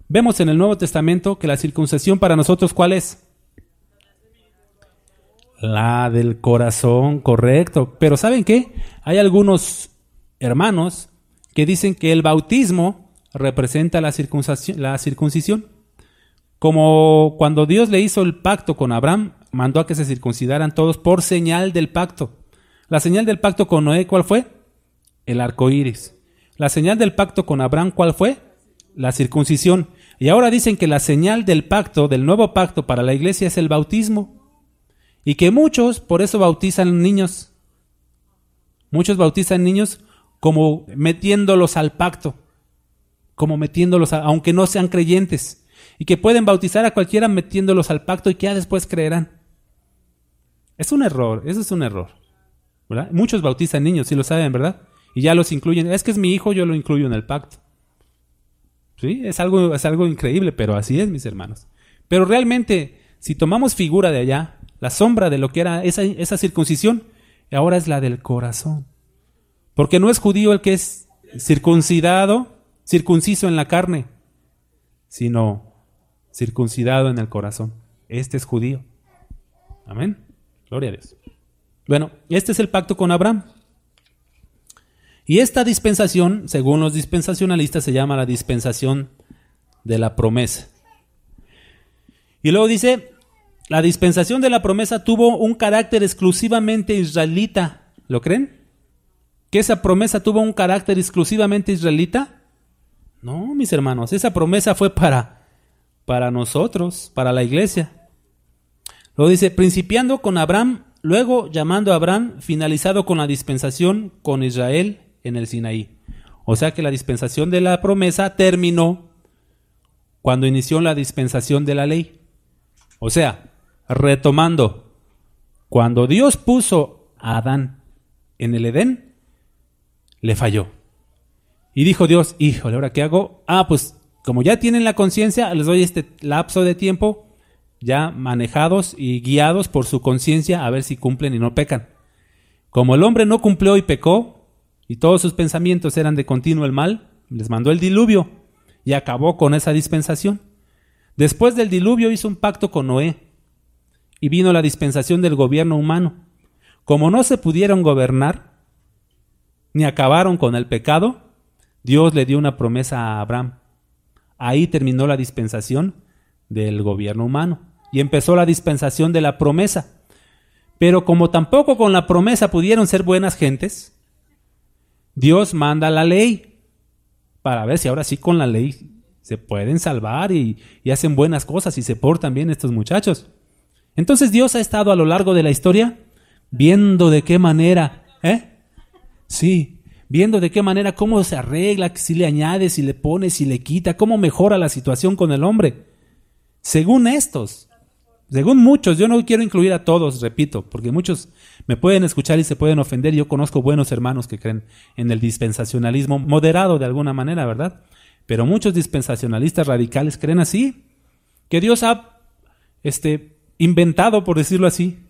vemos en el Nuevo Testamento que la circuncisión para nosotros, ¿cuál es? La del corazón, correcto. Pero ¿saben qué? Hay algunos hermanos que dicen que el bautismo representa la circuncisión. Como cuando Dios le hizo el pacto con Abraham, mandó a que se circuncidaran todos por señal del pacto. La señal del pacto con Noé, ¿cuál fue? El arco iris. La señal del pacto con Abraham, ¿cuál fue? La circuncisión. Y ahora dicen que la señal del pacto, del nuevo pacto para la iglesia, es el bautismo. Y que muchos por eso bautizan niños. Muchos bautizan niños como metiéndolos al pacto, aunque no sean creyentes, y que pueden bautizar a cualquiera metiéndolos al pacto y que ya después creerán. Es un error, eso es un error, ¿verdad? Muchos bautizan niños, sí lo saben, ¿verdad? Y ya los incluyen, es que es mi hijo, yo lo incluyo en el pacto. ¿Sí? Es algo increíble, pero así es, mis hermanos. Pero realmente, si tomamos figura de allá, la sombra de lo que era esa circuncisión, ahora es la del corazón. Porque no es judío el que es circunciso en la carne, sino circuncidado en el corazón. Este es judío. Amén. Gloria a Dios. Bueno, este es el pacto con Abraham. Y esta dispensación, según los dispensacionalistas, se llama la dispensación de la promesa. Y luego dice, la dispensación de la promesa tuvo un carácter exclusivamente israelita. ¿Lo creen? ¿Que esa promesa tuvo un carácter exclusivamente israelita? No, mis hermanos, esa promesa fue para nosotros, para la iglesia. Luego dice, principiando con Abraham, luego llamando a Abraham, finalizado con la dispensación con Israel en el Sinaí. O sea que la dispensación de la promesa terminó cuando inició la dispensación de la ley. O sea, retomando, cuando Dios puso a Adán en el Edén, le falló. Y dijo Dios, híjole, ¿ahora qué hago? Pues como ya tienen la conciencia, les doy este lapso de tiempo, ya manejados y guiados por su conciencia, a ver si cumplen y no pecan. Como el hombre no cumplió y pecó, y todos sus pensamientos eran de continuo el mal, les mandó el diluvio y acabó con esa dispensación. Después del diluvio hizo un pacto con Noé y vino la dispensación del gobierno humano. Como no se pudieron gobernar ni acabaron con el pecado, Dios le dio una promesa a Abraham. Ahí terminó la dispensación del gobierno humano y empezó la dispensación de la promesa. Pero como tampoco con la promesa pudieron ser buenas gentes, Dios manda la ley para ver si ahora sí con la ley se pueden salvar y hacen buenas cosas y se portan bien estos muchachos. Entonces Dios ha estado a lo largo de la historia viendo de qué manera, viendo de qué manera, cómo se arregla, si le añade, si le pone, si le quita, cómo mejora la situación con el hombre. Según muchos, yo no quiero incluir a todos, repito, porque muchos me pueden escuchar y se pueden ofender. Yo conozco buenos hermanos que creen en el dispensacionalismo moderado de alguna manera, ¿verdad? Pero muchos dispensacionalistas radicales creen así, que Dios ha inventado, por decirlo así.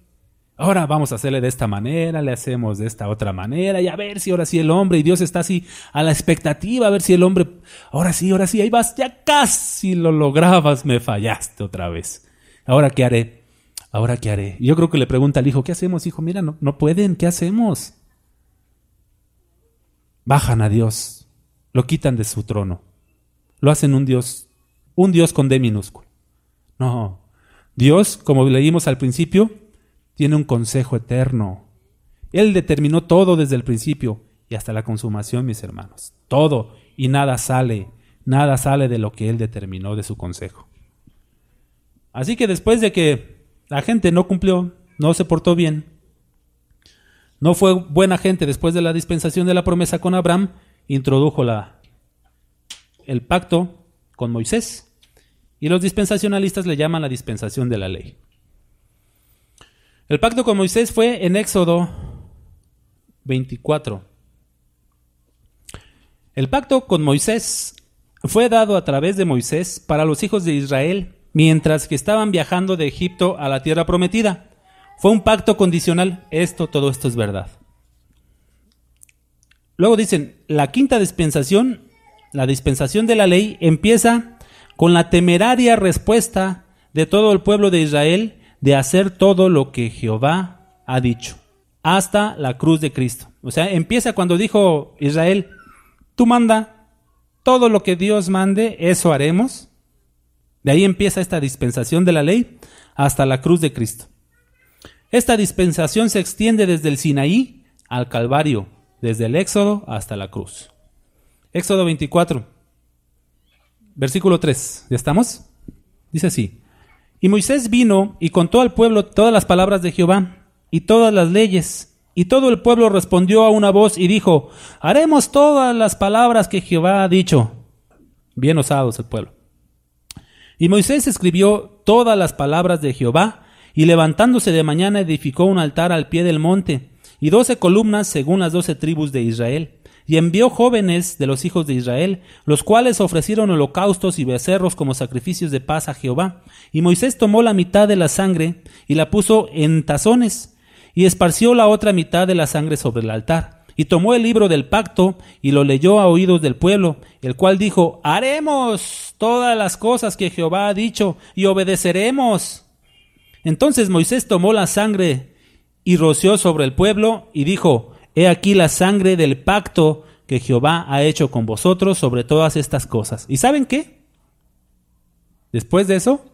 Ahora vamos a hacerle de esta manera, le hacemos de esta otra manera, y a ver si ahora sí el hombre, y Dios está así a la expectativa, a ver si el hombre, ahora sí, ahí vas, ya casi lo lograbas, me fallaste otra vez. ¿Ahora qué haré? Y yo creo que le pregunta al hijo, ¿qué hacemos, hijo? Mira, no pueden, ¿qué hacemos? Bajan a Dios, lo quitan de su trono, lo hacen un Dios con D minúsculo. No, Dios, como leímos al principio, tiene un consejo eterno. Él determinó todo desde el principio y hasta la consumación, mis hermanos. Todo, y nada sale de lo que Él determinó de su consejo. Así que después de que la gente no cumplió, no se portó bien, no fue buena gente después de la dispensación de la promesa con Abraham, introdujo el pacto con Moisés. Y los dispensacionalistas le llaman la dispensación de la ley. El pacto con Moisés fue en Éxodo 24. El pacto con Moisés fue dado a través de Moisés para los hijos de Israel mientras que estaban viajando de Egipto a la tierra prometida. Fue un pacto condicional. Todo esto es verdad. Luego dicen, la quinta dispensación, la dispensación de la ley, empieza con la temeraria respuesta de todo el pueblo de Israel de hacer todo lo que Jehová ha dicho, hasta la cruz de Cristo. O sea, empieza cuando dijo Israel, tú manda, todo lo que Dios mande, eso haremos. De ahí empieza esta dispensación de la ley hasta la cruz de Cristo. Esta dispensación se extiende desde el Sinaí al Calvario, desde el Éxodo hasta la cruz. Éxodo 24, versículo 3. ¿Ya estamos? Dice así. Y Moisés vino y contó al pueblo todas las palabras de Jehová y todas las leyes Y todo el pueblo respondió a una voz y dijo: haremos todas las palabras que Jehová ha dicho. Bien osados el pueblo. Y Moisés escribió todas las palabras de Jehová, y levantándose de mañana edificó un altar al pie del monte, y 12 columnas según las 12 tribus de Israel. Y envió jóvenes de los hijos de Israel, los cuales ofrecieron holocaustos y becerros como sacrificios de paz a Jehová. Y Moisés tomó la mitad de la sangre y la puso en tazones, y esparció la otra mitad de la sangre sobre el altar. Y tomó el libro del pacto y lo leyó a oídos del pueblo, el cual dijo: haremos todas las cosas que Jehová ha dicho y obedeceremos. Entonces Moisés tomó la sangre y roció sobre el pueblo y dijo: he aquí la sangre del pacto que Jehová ha hecho con vosotros sobre todas estas cosas. ¿Y saben qué? Después de eso,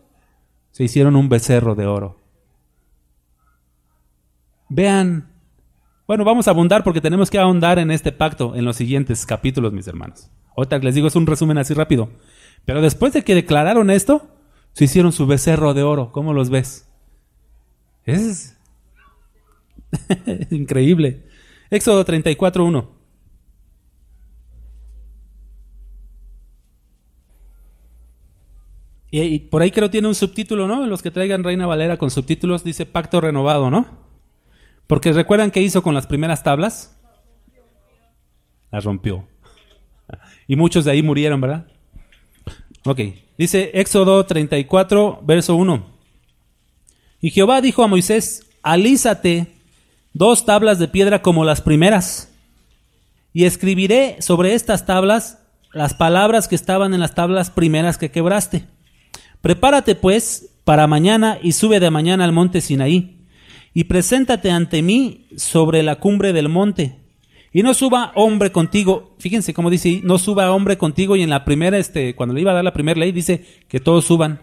se hicieron un becerro de oro. Vean, bueno, vamos a abundar porque tenemos que ahondar en este pacto en los siguientes capítulos, mis hermanos. Ahorita les digo, es un resumen así rápido. Pero después de que declararon esto, se hicieron su becerro de oro. ¿Cómo los ves? Es increíble. Éxodo 34:1. Y por ahí creo tiene un subtítulo, ¿no? Los que traigan Reina Valera con subtítulos dice pacto renovado, ¿no? Porque ¿recuerdan qué hizo con las primeras tablas? Las rompió. Y muchos de ahí murieron, ¿verdad? Ok. Dice Éxodo 34, verso 1. Y Jehová dijo a Moisés: alízate 2 tablas de piedra como las primeras, y escribiré sobre estas tablas las palabras que estaban en las tablas primeras que quebraste. Prepárate pues para mañana y sube de mañana al monte Sinaí. Y preséntate ante mí sobre la cumbre del monte. Y no suba hombre contigo. Fíjense cómo dice, no suba hombre contigo. Y en la primera, cuando le iba a dar la primera ley, dice que todos suban,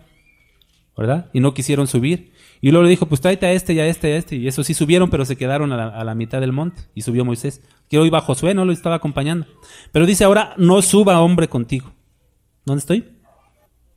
¿verdad? Y no quisieron subir. Y luego le dijo, pues tráete a este y a este y a este. Y eso sí subieron, pero se quedaron a la mitad del monte. Y subió Moisés. Que hoy iba Josué, no lo estaba acompañando. Pero dice ahora, no suba hombre contigo. ¿Dónde estoy?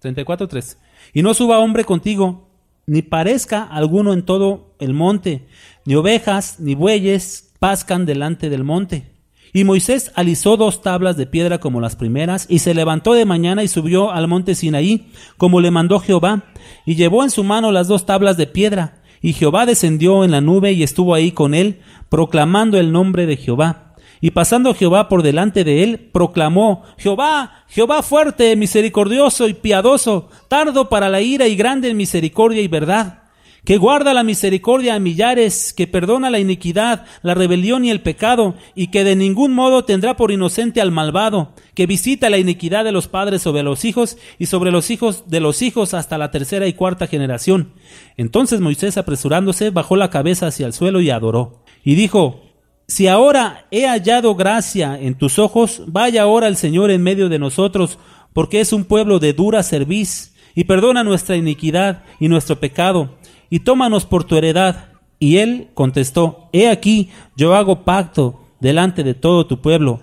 34:3. Y no suba hombre contigo, ni parezca alguno en todo el monte, ni ovejas, ni bueyes pascan delante del monte. Y Moisés alisó 2 tablas de piedra como las primeras, y se levantó de mañana y subió al monte Sinaí, como le mandó Jehová, y llevó en su mano las 2 tablas de piedra. Y Jehová descendió en la nube y estuvo ahí con él, proclamando el nombre de Jehová. Y pasando Jehová por delante de él, proclamó: Jehová, Jehová fuerte, misericordioso y piadoso, tardo para la ira y grande en misericordia y verdad, que guarda la misericordia a millares, que perdona la iniquidad, la rebelión y el pecado, y que de ningún modo tendrá por inocente al malvado, que visita la iniquidad de los padres sobre los hijos y sobre los hijos de los hijos hasta la 3ª y 4ª generación. Entonces Moisés, apresurándose, bajó la cabeza hacia el suelo y adoró. Y dijo: si ahora he hallado gracia en tus ojos, vaya ahora el Señor en medio de nosotros, porque es un pueblo de dura cerviz, y perdona nuestra iniquidad y nuestro pecado, y tómanos por tu heredad. Y él contestó: he aquí, yo hago pacto delante de todo tu pueblo.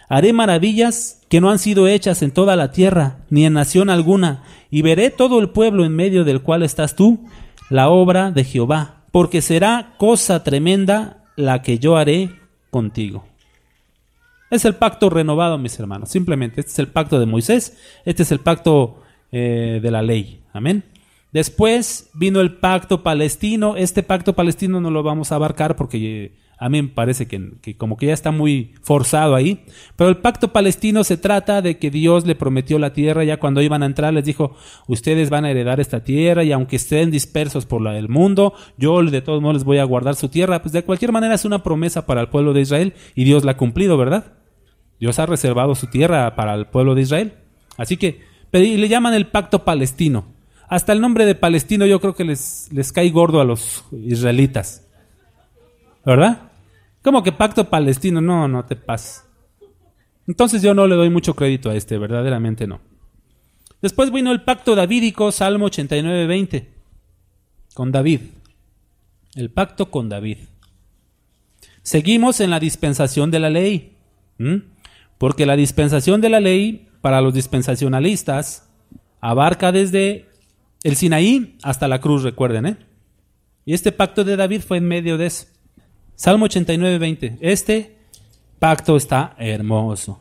Haré maravillas que no han sido hechas en toda la tierra, ni en nación alguna, y veré todo el pueblo en medio del cual estás tú, la obra de Jehová, porque será cosa tremenda la que yo haré contigo. Es el pacto renovado, mis hermanos. Simplemente, este es el pacto de Moisés, este es el pacto de la ley. Amén. Después vino el pacto palestino. Este pacto palestino no lo vamos a abarcar porque a mí me parece que como que ya está muy forzado ahí. Pero el pacto palestino se trata de que Dios le prometió la tierra. Ya cuando iban a entrar les dijo: ustedes van a heredar esta tierra, y aunque estén dispersos por el mundo, yo de todos modos les voy a guardar su tierra. Pues de cualquier manera es una promesa para el pueblo de Israel, y Dios la ha cumplido, ¿verdad? Dios ha reservado su tierra para el pueblo de Israel. Así que, y le llaman el pacto palestino. Hasta el nombre de palestino yo creo que les cae gordo a los israelitas, ¿verdad? ¿Cómo que pacto palestino? No te pases. Entonces yo no le doy mucho crédito a verdaderamente no. Después vino el pacto davídico, Salmo 89:20, con David. El pacto con David. Seguimos en la dispensación de la ley, porque la dispensación de la ley para los dispensacionalistas abarca desde el Sinaí hasta la cruz, recuerden, Y este pacto de David fue en medio de eso. Salmo 89, 20. Este pacto está hermoso.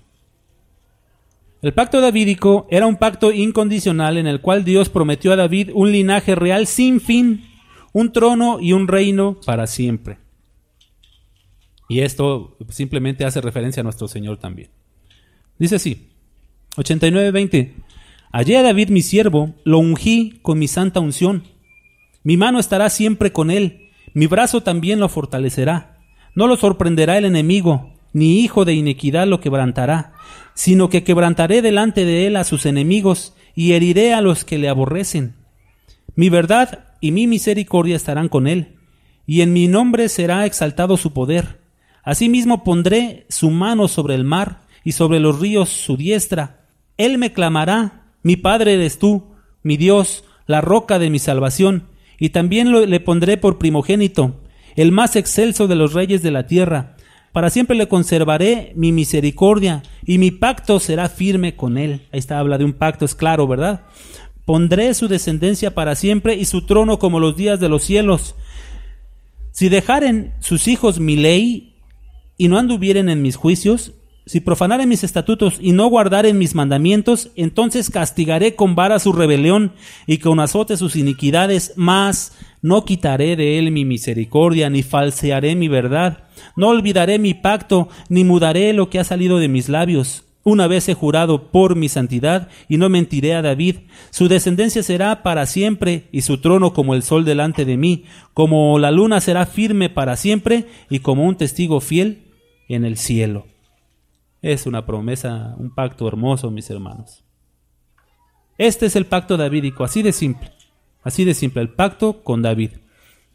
El pacto davídico era un pacto incondicional en el cual Dios prometió a David un linaje real sin fin, un trono y un reino para siempre. Y esto simplemente hace referencia a nuestro Señor también. Dice así, 89:20. Hallé a David mi siervo, lo ungí con mi santa unción. Mi mano estará siempre con él, mi brazo también lo fortalecerá. No lo sorprenderá el enemigo, ni hijo de iniquidad lo quebrantará, sino que quebrantaré delante de él a sus enemigos y heriré a los que le aborrecen. Mi verdad y mi misericordia estarán con él, y en mi nombre será exaltado su poder. Asimismo pondré su mano sobre el mar y sobre los ríos su diestra. Él me clamará, mi Padre eres tú, mi Dios, la roca de mi salvación, y también le pondré por primogénito, el más excelso de los reyes de la tierra. Para siempre le conservaré mi misericordia, y mi pacto será firme con él. Ahí está, habla de un pacto, es claro, ¿verdad? Pondré su descendencia para siempre, y su trono como los días de los cielos. Si dejaren sus hijos mi ley, y no anduvieren en mis juicios, si profanaren mis estatutos y no guardaren mis mandamientos, entonces castigaré con vara su rebelión y con azote sus iniquidades, mas no quitaré de él mi misericordia, ni falsearé mi verdad. No olvidaré mi pacto, ni mudaré lo que ha salido de mis labios. Una vez he jurado por mi santidad, y no mentiré a David. Su descendencia será para siempre, y su trono como el sol delante de mí. Como la luna será firme para siempre, y como un testigo fiel en el cielo. Es una promesa, un pacto hermoso, mis hermanos. Este es el pacto davídico, así de simple, el pacto con David.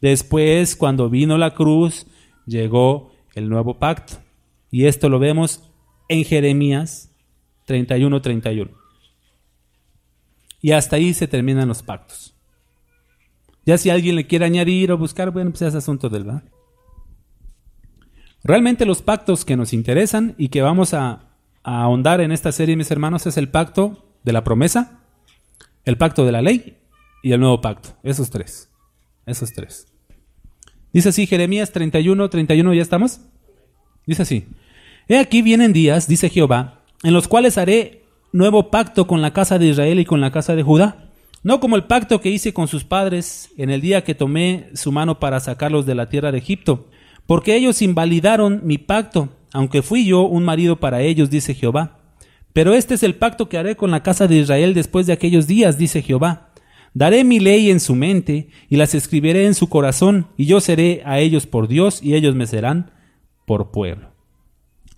Después, cuando vino la cruz, llegó el nuevo pacto. Y esto lo vemos en Jeremías 31:31. Y hasta ahí se terminan los pactos. Ya si alguien le quiere añadir o buscar, bueno, pues es asunto del ¿verdad? Realmente los pactos que nos interesan y que vamos a ahondar en esta serie, mis hermanos, es el pacto de la promesa, el pacto de la ley y el nuevo pacto. Esos tres. Dice así Jeremías 31:31, ¿ya estamos? Dice así: He aquí vienen días, dice Jehová, en los cuales haré nuevo pacto con la casa de Israel y con la casa de Judá, no como el pacto que hice con sus padres en el día que tomé su mano para sacarlos de la tierra de Egipto, porque ellos invalidaron mi pacto, aunque fui yo un marido para ellos, dice Jehová. Pero este es el pacto que haré con la casa de Israel después de aquellos días, dice Jehová. Daré mi ley en su mente y las escribiré en su corazón, y yo seré a ellos por Dios y ellos me serán por pueblo.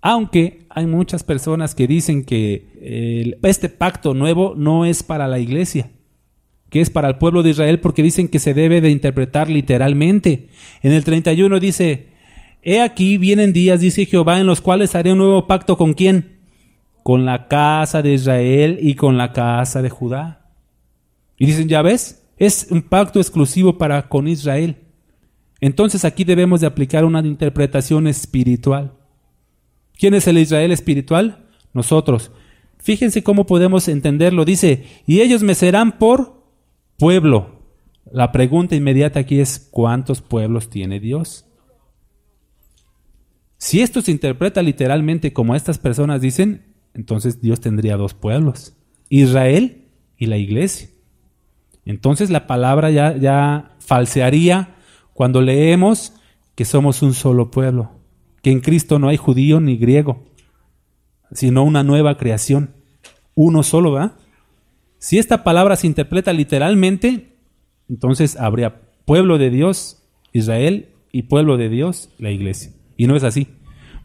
Aunque hay muchas personas que dicen que este pacto nuevo no es para la iglesia, que es para el pueblo de Israel, porque dicen que se debe de interpretar literalmente. En el 31 dice: He aquí vienen días, dice Jehová, en los cuales haré un nuevo pacto ¿con quién? Con la casa de Israel y con la casa de Judá. Y dicen, ¿ya ves? Es un pacto exclusivo para con Israel. Entonces aquí debemos de aplicar una interpretación espiritual. ¿Quién es el Israel espiritual? Nosotros. Fíjense cómo podemos entenderlo. Dice, y ellos me serán por pueblo. La pregunta inmediata aquí es, ¿cuántos pueblos tiene Dios? Si esto se interpreta literalmente como estas personas dicen, entonces Dios tendría dos pueblos, Israel y la iglesia. Entonces la palabra ya falsearía cuando leemos que somos un solo pueblo, que en Cristo no hay judío ni griego, sino una nueva creación, uno solo, ¿verdad? Si esta palabra se interpreta literalmente, entonces habría pueblo de Dios, Israel, y pueblo de Dios, la iglesia. Y no es así,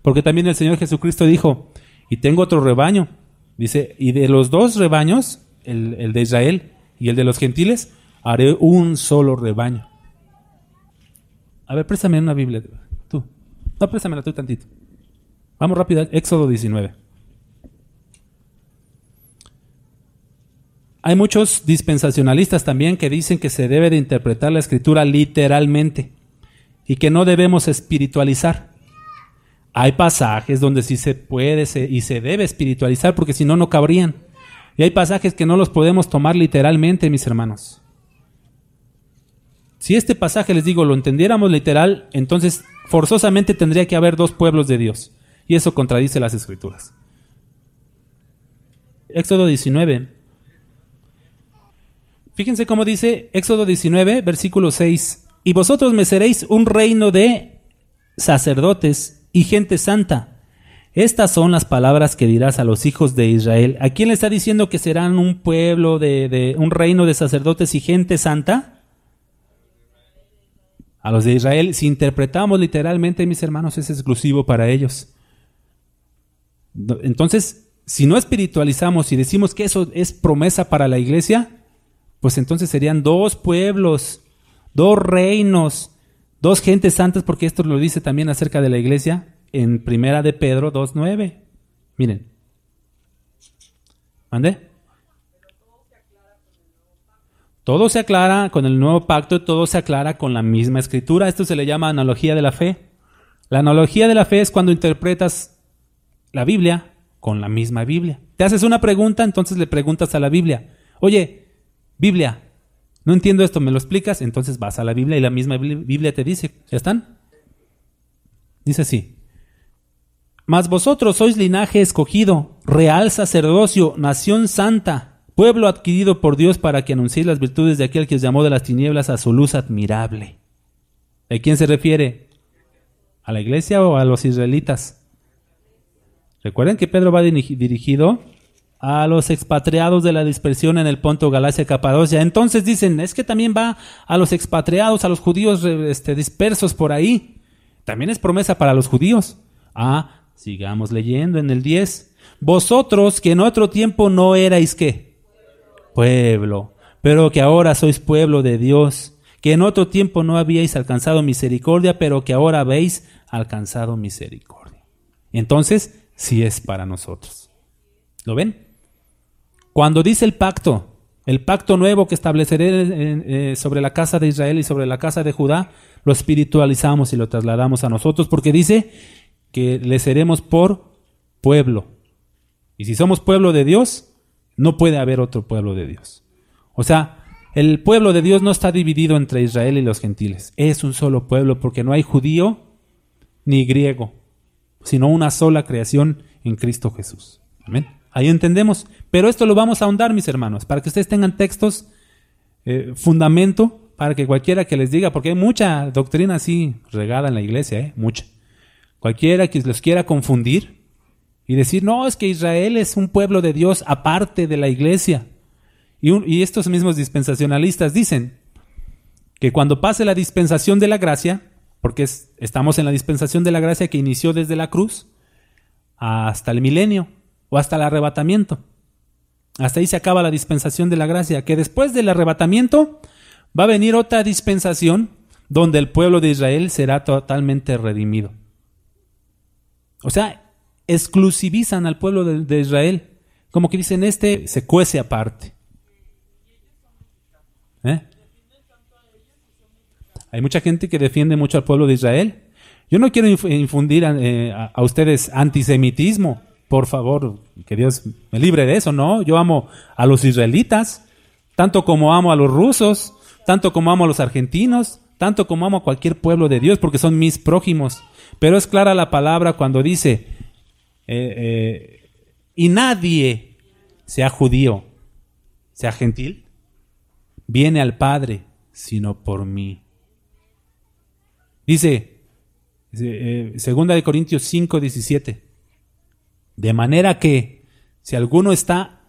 porque también el Señor Jesucristo dijo, y tengo otro rebaño, dice, y de los dos rebaños, el de Israel y el de los gentiles, haré un solo rebaño. A ver, préstame una Biblia, tú. No, préstamela tú tantito. Vamos rápido, Éxodo 19. Hay muchos dispensacionalistas también que dicen que se debe de interpretar la Escritura literalmente y que no debemos espiritualizar. Hay pasajes donde sí se puede y se debe espiritualizar porque si no, no cabrían. Y hay pasajes que no los podemos tomar literalmente, mis hermanos. Si este pasaje, les digo, lo entendiéramos literal, entonces forzosamente tendría que haber dos pueblos de Dios. Y eso contradice las Escrituras. Éxodo 19. Fíjense cómo dice Éxodo 19, versículo 6. Y vosotros me seréis un reino de sacerdotes y gente santa. Estas son las palabras que dirás a los hijos de Israel. ¿A quién le está diciendo que serán un pueblo de un reino de sacerdotes y gente santa? A los de Israel. Si interpretamos literalmente, mis hermanos, es exclusivo para ellos. Entonces, si no espiritualizamos y decimos que eso es promesa para la iglesia, pues entonces serían dos pueblos, dos reinos, dos gentes santas, porque esto lo dice también acerca de la iglesia en Primera de Pedro 2:9. Miren. ¿Mande? Todo se aclara con el nuevo pacto, todo se aclara con la misma escritura. Esto se le llama analogía de la fe. La analogía de la fe es cuando interpretas la Biblia con la misma Biblia. Te haces una pregunta, entonces le preguntas a la Biblia. Oye, Biblia, no entiendo esto, ¿me lo explicas? Entonces vas a la Biblia y la misma Biblia te dice. ¿Ya están? Dice así. Mas vosotros sois linaje escogido, real sacerdocio, nación santa, pueblo adquirido por Dios para que anunciéis las virtudes de aquel que os llamó de las tinieblas a su luz admirable. ¿A quién se refiere? ¿A la iglesia o a los israelitas? Recuerden que Pedro va dirigido a los expatriados de la dispersión en el Ponto, Galacia, Capadocia. Entonces dicen, es que también va a los expatriados, a los judíos dispersos por ahí. También es promesa para los judíos. Sigamos leyendo en el 10. Vosotros que en otro tiempo no erais, ¿qué? Pueblo, pero que ahora sois pueblo de Dios, que en otro tiempo no habíais alcanzado misericordia, pero que ahora habéis alcanzado misericordia. Entonces, sí es para nosotros. ¿Lo ven? Cuando dice el pacto nuevo que estableceré sobre la casa de Israel y sobre la casa de Judá, lo espiritualizamos y lo trasladamos a nosotros, porque dice que le seremos por pueblo. Y si somos pueblo de Dios, no puede haber otro pueblo de Dios. O sea, el pueblo de Dios no está dividido entre Israel y los gentiles. Es un solo pueblo, porque no hay judío ni griego, sino una sola creación en Cristo Jesús. Amén. Ahí entendemos. Pero esto lo vamos a ahondar, mis hermanos, para que ustedes tengan textos, fundamento, para que cualquiera que les diga, porque hay mucha doctrina así regada en la iglesia, mucha. Cualquiera que los quiera confundir y decir, no, es que Israel es un pueblo de Dios aparte de la iglesia. Y estos mismos dispensacionalistas dicen que cuando pase la dispensación de la gracia, porque estamos en la dispensación de la gracia que inició desde la cruz hasta el milenio o hasta el arrebatamiento. Hasta ahí se acaba la dispensación de la gracia, que después del arrebatamiento va a venir otra dispensación donde el pueblo de Israel será totalmente redimido. O sea, exclusivizan al pueblo de Israel. Como que dicen, se cuece aparte. Hay mucha gente que defiende mucho al pueblo de Israel. Yo no quiero infundir a ustedes antisemitismo. Por favor, que Dios me libre de eso, ¿no? Yo amo a los israelitas, tanto como amo a los rusos, tanto como amo a los argentinos, tanto como amo a cualquier pueblo de Dios, porque son mis prójimos. Pero es clara la palabra cuando dice, y nadie, sea judío, sea gentil, viene al Padre, sino por mí. Dice, 2 de Corintios 5:17, de manera que, si alguno está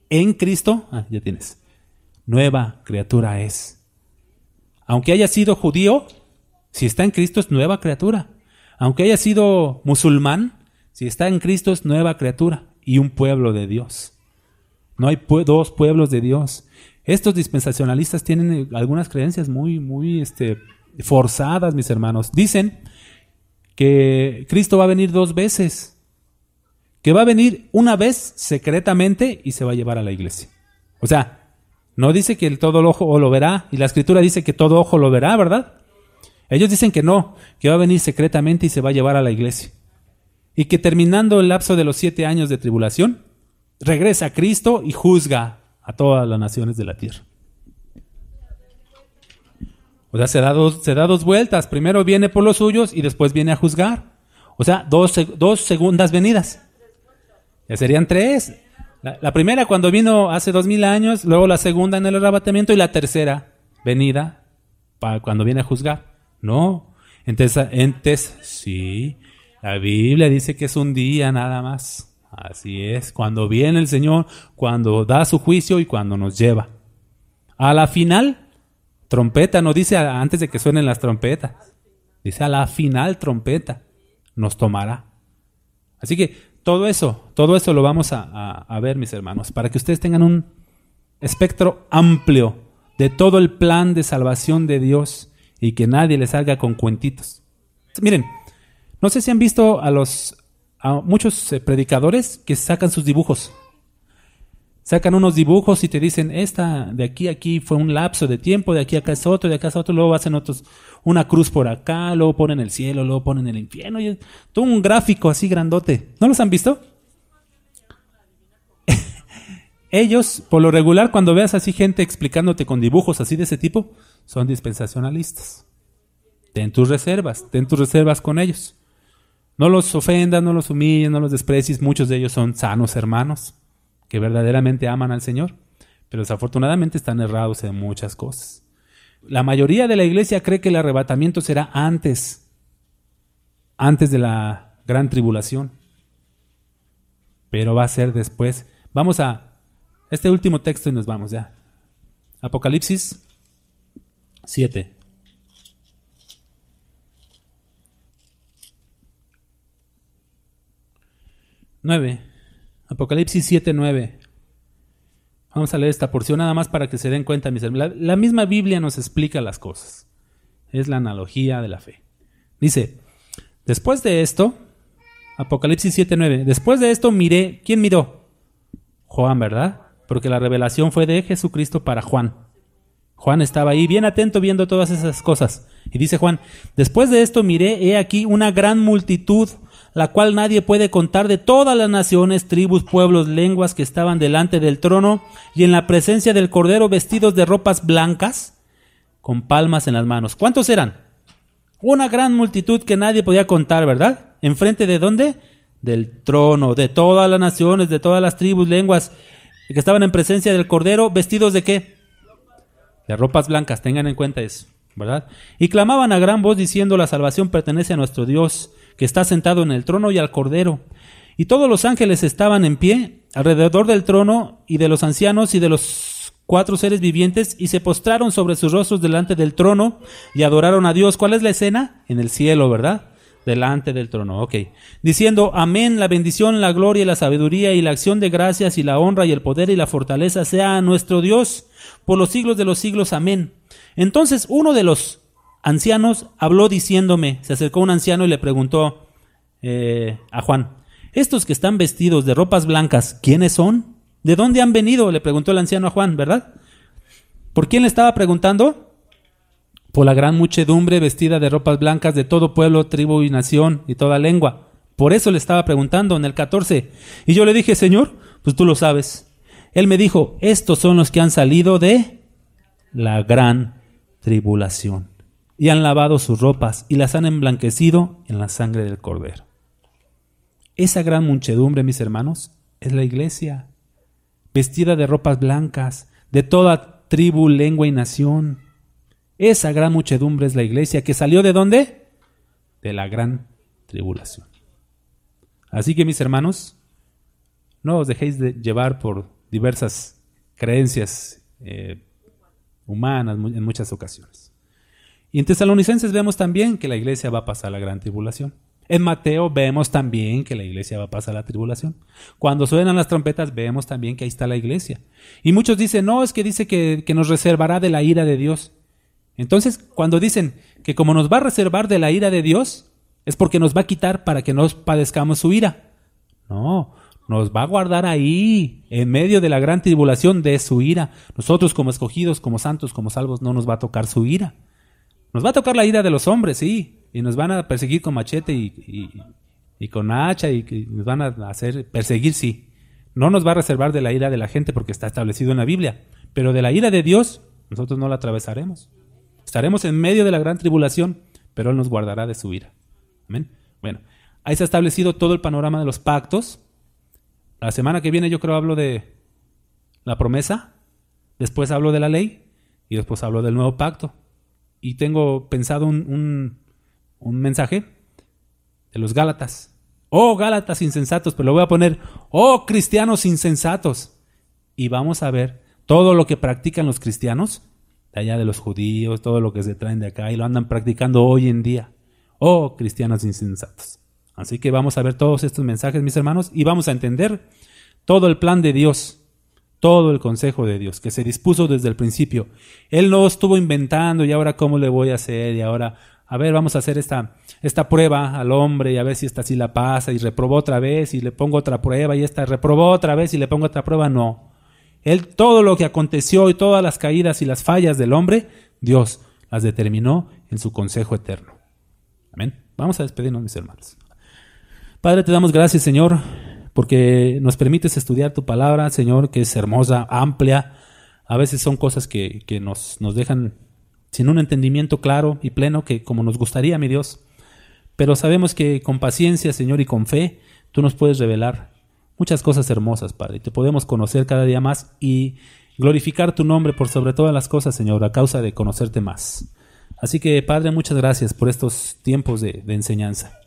en Cristo, ya tienes, nueva criatura es. Aunque haya sido judío, si está en Cristo es nueva criatura. Aunque haya sido musulmán, si está en Cristo es nueva criatura y un pueblo de Dios. No hay dos pueblos de Dios. Estos dispensacionalistas tienen algunas creencias muy forzadas, mis hermanos. Dicen que Cristo va a venir 2 veces. Que va a venir una vez secretamente y se va a llevar a la iglesia. O sea, no dice que todo ojo lo verá, y la Escritura dice que todo ojo lo verá, ¿verdad? Ellos dicen que no, que va a venir secretamente y se va a llevar a la iglesia. Y que terminando el lapso de los 7 años de tribulación, regresa a Cristo y juzga a todas las naciones de la tierra. O sea, se da dos vueltas. Primero viene por los suyos y después viene a juzgar. O sea, dos segundas venidas. Ya serían tres. La primera cuando vino hace 2000 años, luego la segunda en el arrebatamiento y la tercera venida para cuando viene a juzgar. No. Entonces, sí, la Biblia dice que es un día nada más. Así es. Cuando viene el Señor, cuando da su juicio y cuando nos lleva. A la final, trompeta, no dice antes de que suenen las trompetas. Dice a la final trompeta, nos tomará. Así que todo eso lo vamos a ver, mis hermanos, para que ustedes tengan un espectro amplio de todo el plan de salvación de Dios y que nadie les salga con cuentitos. Miren, no sé si han visto a muchos predicadores que sacan sus dibujos. Sacan unos dibujos y te dicen, de aquí a aquí fue un lapso de tiempo, de aquí a acá es otro, de acá es otro, luego hacen otros, una cruz por acá, luego ponen el cielo, luego ponen el infierno, y todo un gráfico así grandote. ¿No los han visto? Ellos, por lo regular, cuando veas así gente explicándote con dibujos así de ese tipo, son dispensacionalistas. Ten tus reservas con ellos. No los ofendas, no los humilles, no los desprecies, muchos de ellos son sanos hermanos que verdaderamente aman al Señor, pero desafortunadamente están errados en muchas cosas. La mayoría de la iglesia cree que el arrebatamiento será antes de la gran tribulación, pero va a ser después. Vamos a este último texto y nos vamos ya. Apocalipsis 7. Apocalipsis 7:9. Vamos a leer esta porción nada más para que se den cuenta, mis hermanos. La misma Biblia nos explica las cosas. Es la analogía de la fe. Dice, después de esto, Apocalipsis 7:9, después de esto miré, ¿quién miró? Juan, ¿verdad? Porque la revelación fue de Jesucristo para Juan. Juan estaba ahí bien atento viendo todas esas cosas. Y dice Juan, después de esto miré, he aquí una gran multitud, la cual nadie puede contar, de todas las naciones, tribus, pueblos, lenguas, que estaban delante del trono y en la presencia del Cordero, vestidos de ropas blancas, con palmas en las manos. ¿Cuántos eran? Una gran multitud que nadie podía contar, ¿verdad? ¿Enfrente de dónde? Del trono, de todas las naciones, de todas las tribus, lenguas, que estaban en presencia del Cordero, vestidos ¿de qué? De ropas blancas, tengan en cuenta eso, ¿verdad? Y clamaban a gran voz diciendo, la salvación pertenece a nuestro Dios, que está sentado en el trono, y al Cordero. Y todos los ángeles estaban en pie alrededor del trono y de los ancianos y de los 4 seres vivientes, y se postraron sobre sus rostros delante del trono y adoraron a Dios. ¿Cuál es la escena? En el cielo, ¿verdad? Delante del trono, ok. Diciendo, amén, la bendición, la gloria y la sabiduría y la acción de gracias y la honra y el poder y la fortaleza sea a nuestro Dios por los siglos de los siglos, amén. Entonces uno de los ancianos habló diciéndome, se acercó un anciano y le preguntó a Juan, estos que están vestidos de ropas blancas, ¿quiénes son? ¿De dónde han venido? Le preguntó el anciano a Juan, ¿verdad? ¿Por quién le estaba preguntando? Por la gran muchedumbre vestida de ropas blancas de todo pueblo, tribu y nación y toda lengua. Por eso le estaba preguntando en el 14. Y yo le dije, Señor, pues tú lo sabes. Él me dijo, estos son los que han salido de la gran tribulación y han lavado sus ropas y las han emblanquecido en la sangre del Cordero. Esa gran muchedumbre, mis hermanos, es la iglesia, vestida de ropas blancas, de toda tribu, lengua y nación. Esa gran muchedumbre es la iglesia que salió ¿de dónde? De la gran tribulación. Así que, mis hermanos, no os dejéis de llevar por diversas creencias humanas en muchas ocasiones. Y en Tesalonicenses vemos también que la iglesia va a pasar la gran tribulación. En Mateo vemos también que la iglesia va a pasar la tribulación. Cuando suenan las trompetas vemos también que ahí está la iglesia. Y muchos dicen, no, es que dice que nos reservará de la ira de Dios. Entonces, cuando dicen que como nos va a reservar de la ira de Dios, es porque nos va a quitar para que no padezcamos su ira. No, nos va a guardar ahí, en medio de la gran tribulación de su ira. Nosotros como escogidos, como santos, como salvos, no nos va a tocar su ira. Nos va a tocar la ira de los hombres, sí, y nos van a perseguir con machete y con hacha y nos van a hacer perseguir, sí. No nos va a reservar de la ira de la gente porque está establecido en la Biblia, pero de la ira de Dios nosotros no la atravesaremos. Estaremos en medio de la gran tribulación, pero Él nos guardará de su ira. Amén. Bueno, ahí se ha establecido todo el panorama de los pactos. La semana que viene yo creo hablo de la promesa, después hablo de la ley y después hablo del nuevo pacto. Y tengo pensado un mensaje de los Gálatas. Oh, Gálatas insensatos, pero lo voy a poner, oh, cristianos insensatos. Y vamos a ver todo lo que practican los cristianos, de allá de los judíos, todo lo que se traen de acá y lo andan practicando hoy en día. Oh, cristianos insensatos. Así que vamos a ver todos estos mensajes, mis hermanos, y vamos a entender todo el plan de Dios, todo el consejo de Dios, que se dispuso desde el principio. Él no estuvo inventando y ahora cómo le voy a hacer y ahora, a ver, vamos a hacer esta prueba al hombre y a ver si esta sí la pasa y reprobó otra vez y le pongo otra prueba y esta reprobó otra vez y le pongo otra prueba. No. Él, todo lo que aconteció y todas las caídas y las fallas del hombre, Dios las determinó en su consejo eterno. Amén. Vamos a despedirnos, mis hermanos. Padre, te damos gracias, Señor, porque nos permites estudiar tu palabra, Señor, que es hermosa, amplia. A veces son cosas que nos dejan sin un entendimiento claro y pleno, que como nos gustaría, mi Dios. Pero sabemos que con paciencia, Señor, y con fe, tú nos puedes revelar muchas cosas hermosas, Padre. Y te podemos conocer cada día más y glorificar tu nombre por sobre todas las cosas, Señor, a causa de conocerte más. Así que, Padre, muchas gracias por estos tiempos de enseñanza.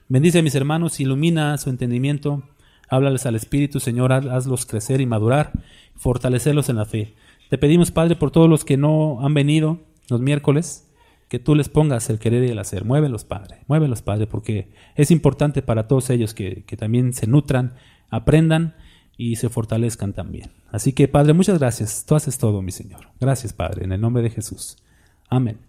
Bendice a mis hermanos, ilumina su entendimiento, háblales al Espíritu, Señor, hazlos crecer y madurar, fortalecerlos en la fe. Te pedimos, Padre, por todos los que no han venido los miércoles, que tú les pongas el querer y el hacer. Muévelos, Padre, porque es importante para todos ellos que también se nutran, aprendan y se fortalezcan también. Así que, Padre, muchas gracias. Tú haces todo, mi Señor. Gracias, Padre, en el nombre de Jesús. Amén.